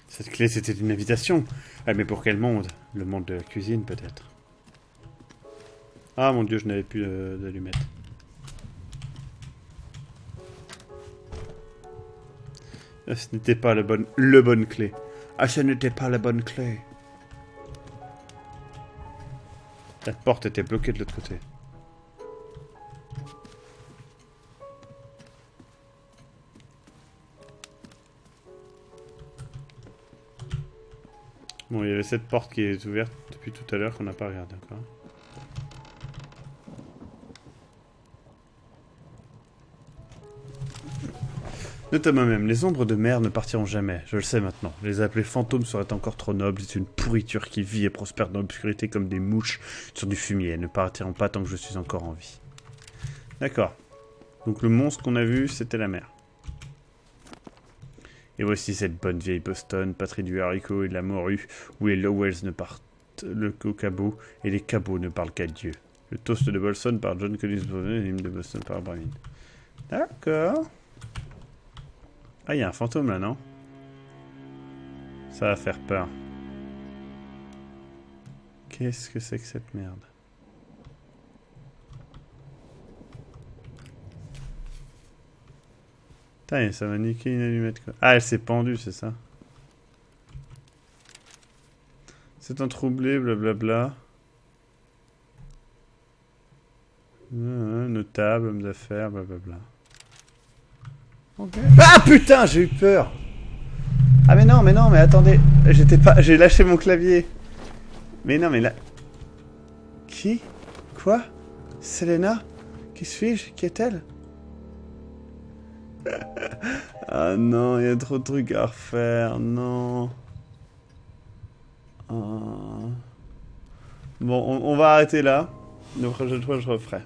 Cette clé, c'était une invitation. Ah, mais pour quel monde? Le monde de la cuisine, peut-être. Ah, mon dieu, je n'avais plus d'allumettes. Ah, ce n'était pas le bonne clé. Ah, ce n'était pas la bonne clé. La porte était bloquée de l'autre côté. Bon, il y avait cette porte qui est ouverte depuis tout à l'heure qu'on n'a pas regardé encore. Note à moi-même, les ombres de mer ne partiront jamais, je le sais maintenant. Les appeler fantômes seraient encore trop nobles, c'est une pourriture qui vit et prospère dans l'obscurité comme des mouches sur du fumier. Elles ne partiront pas tant que je suis encore en vie. D'accord. Donc le monstre qu'on a vu, c'était la mer. Et voici cette bonne vieille Boston, patrie du haricot et de la morue, où les Lowells ne partent qu'au cabot, et les cabots ne parlent qu'à Dieu. Le toast de Boston par John Collins Bourne et l'hymne de Boston par Browning. D'accord. Ah, il y a un fantôme là, non? Ça va faire peur. Qu'est-ce que c'est que cette merde? Putain, ça m'a niqué une allumette quoi. Ah, elle s'est pendue, c'est ça? C'est un troublé, blablabla. Notable, homme d'affaires, blablabla. Okay. Ah putain, j'ai eu peur. Ah mais non, mais attendez. J'ai lâché mon clavier. Mais non, mais là... Qui? Quoi? Selena? Qui suis-je? Qui est-elle? Ah non, il y a trop de trucs à refaire, non. Ah. Bon, on va arrêter là. La prochaine fois, je referai. De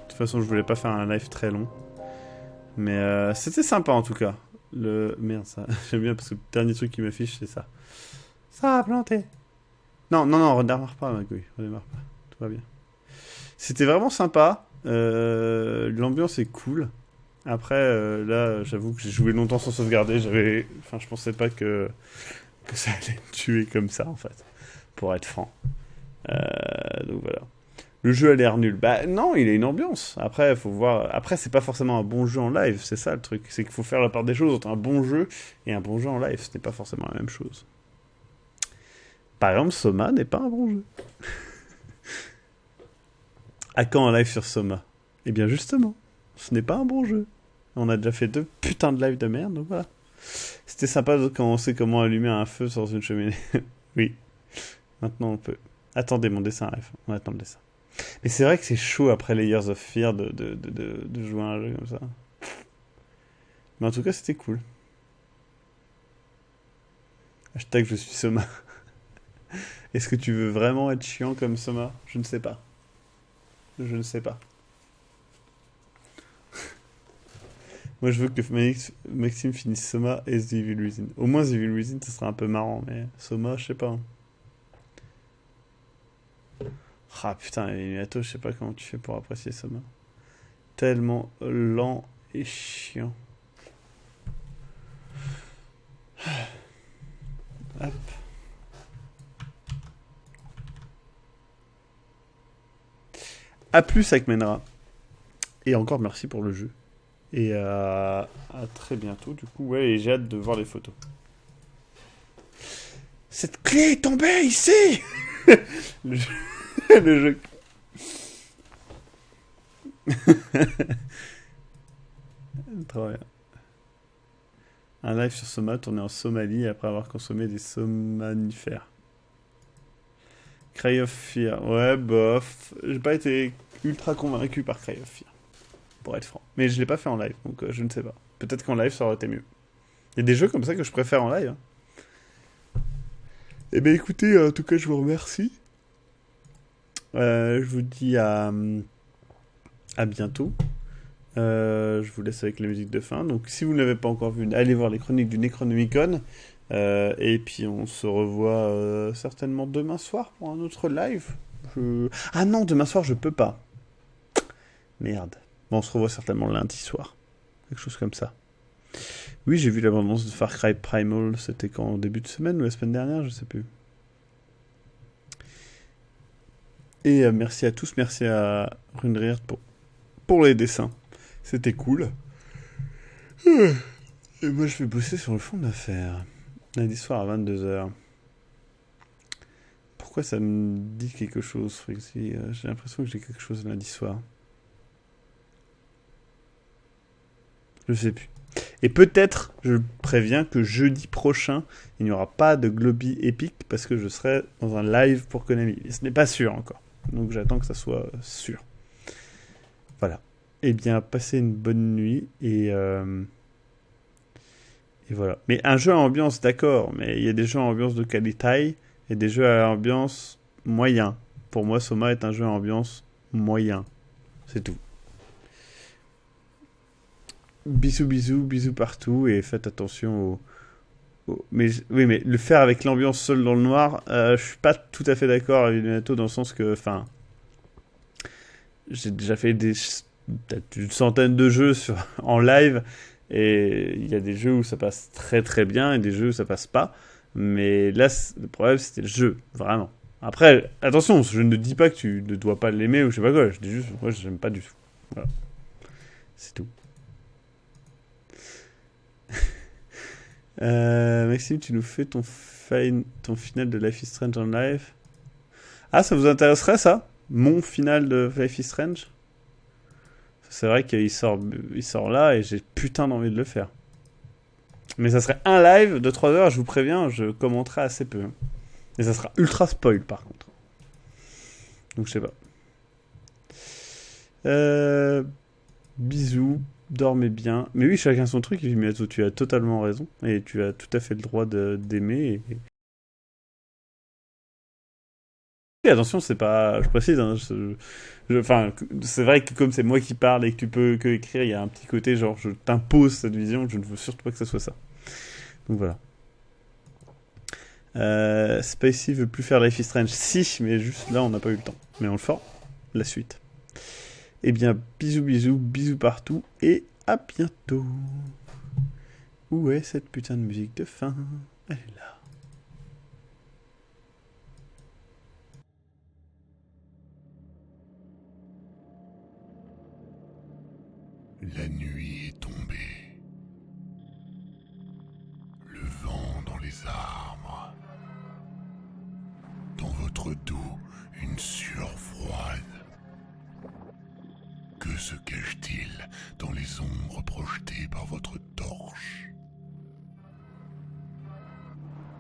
toute façon, je voulais pas faire un live très long. Mais c'était sympa en tout cas. Merde, ça. J'aime bien parce que le dernier truc qui m'affiche, c'est ça. Ça a planté. Non, redémarre pas, ma couille. Redémarre pas. Tout va bien. C'était vraiment sympa. L'ambiance est cool. Après, là, j'avoue que j'ai joué longtemps sans sauvegarder. Enfin, je pensais pas que ça allait me tuer comme ça, en fait. Pour être franc. Donc voilà. Le jeu a l'air nul. Bah non, il a une ambiance. Après, faut voir. Après, c'est pas forcément un bon jeu en live. C'est ça le truc. C'est qu'il faut faire la part des choses entre un bon jeu et un bon jeu en live. Ce n'est pas forcément la même chose. Par exemple, Soma n'est pas un bon jeu. À quand un live sur Soma? Eh bien, justement, ce n'est pas un bon jeu. On a déjà fait 2 putains de lives de merde, donc voilà. C'était sympa quand on sait comment allumer un feu sur une cheminée. Oui. Maintenant, on peut. Attendez, mon dessin arrive. On attend le dessin. Mais c'est vrai que c'est chaud après Layers of Fear de jouer à un jeu comme ça. Mais en tout cas, c'était cool. Hashtag je suis Soma. Est-ce que tu veux vraiment être chiant comme Soma? Je ne sais pas. Je ne sais pas. Moi, je veux que Maxime finisse Soma et The Evil Within. Au moins, The Evil Within, ça sera un peu marrant, mais Soma, je sais pas. Ah putain, Minato, je sais pas comment tu fais pour apprécier Soma. Tellement lent et chiant. Hop. A plus avec Menra. Et encore merci pour le jeu. Et à très bientôt, du coup, ouais, et j'ai hâte de voir les photos. Cette clé est tombée ici. Le jeu. Le jeu. Trop bien. Un live sur Soma tourné en Somalie après avoir consommé des somanifères. Cry of Fear. Ouais, bof. J'ai pas été ultra convaincu par Cry of Fear. Pour être franc. Mais je l'ai pas fait en live, donc je ne sais pas. Peut-être qu'en live, ça aurait été mieux. Il y a des jeux comme ça que je préfère en live. Hein. Eh bien, écoutez, en tout cas, je vous remercie. Je vous dis à bientôt. Je vous laisse avec la musique de fin. Donc, si vous ne l'avez pas encore vu, allez voir les chroniques du Necronomicon. Et puis, on se revoit certainement demain soir pour un autre live. Ah non, demain soir, je peux pas. Merde. Bon, on se revoit certainement lundi soir. Quelque chose comme ça. Oui, j'ai vu l'abondance de Far Cry Primal. C'était quand, au début de semaine ou la semaine dernière, je sais plus. Et merci à tous. Merci à Runriert pour les dessins. C'était cool. Et moi, je vais bosser sur le fond d'affaires. Lundi soir à 22h. Pourquoi ça me dit quelque chose, Frixie? J'ai l'impression que j'ai quelque chose lundi soir. Je sais plus. Et peut-être, je préviens que jeudi prochain, il n'y aura pas de Globy épique parce que je serai dans un live pour Konami. Et ce n'est pas sûr encore. Donc j'attends que ça soit sûr. Voilà. Eh bien, passez une bonne nuit et Et voilà. Mais un jeu à ambiance, d'accord, mais il y a des jeux à ambiance de qualité et des jeux à ambiance moyen. Pour moi, Soma est un jeu à ambiance moyen. C'est tout. Bisous, bisous, bisous partout et faites attention Mais, oui, mais le faire avec l'ambiance seule dans le noir, je suis pas tout à fait d'accord avec Minato dans le sens que, enfin, j'ai déjà fait peut-être une centaine de jeux en live et il y a des jeux où ça passe très très bien et des jeux où ça passe pas. Mais là, le problème c'était le jeu, vraiment. Après, attention, je ne dis pas que tu ne dois pas l'aimer ou je sais pas quoi, je dis juste, moi j'aime pas du tout. Voilà, c'est tout. Maxime, tu nous fais ton final de Life is Strange en live. Ah, ça vous intéresserait ça? Mon final de Life is Strange? C'est vrai qu'il sort là et j'ai putain d'envie de le faire. Mais ça serait un live de 3 heures, je vous préviens, je commenterai assez peu. Et ça sera ultra spoil par contre. Donc je sais pas. Bisous, dormez bien. Mais oui, chacun son truc, mais tu as totalement raison. Et tu as tout à fait le droit d'aimer. Et attention, c'est pas. Je précise, hein, enfin, c'est vrai que comme c'est moi qui parle et que tu peux que écrire, il y a un petit côté genre je t'impose cette vision, je ne veux surtout pas que ça soit ça. Donc voilà. Spacey veut plus faire Life is Strange. Si, mais juste là, on n'a pas eu le temps. Mais on le fera. La suite. Eh bien, bisous, bisous, bisous partout. Et à bientôt. Où est cette putain de musique de fin? Elle est là. La nuit est tombée. Le vent dans les arbres. Dans votre dos, une sueur froide. Que se cache-t-il dans les ombres projetées par votre torche?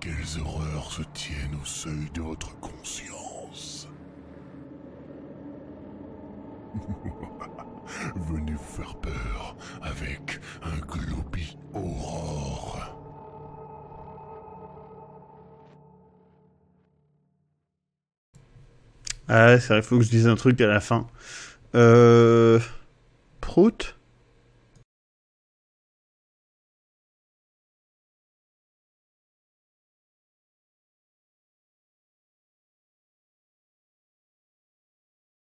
Quelles horreurs se tiennent au seuil de votre conscience? Venez vous faire peur avec un Globy Aurore. Ah, c'est vrai, il faut que je dise un truc à la fin. Prout?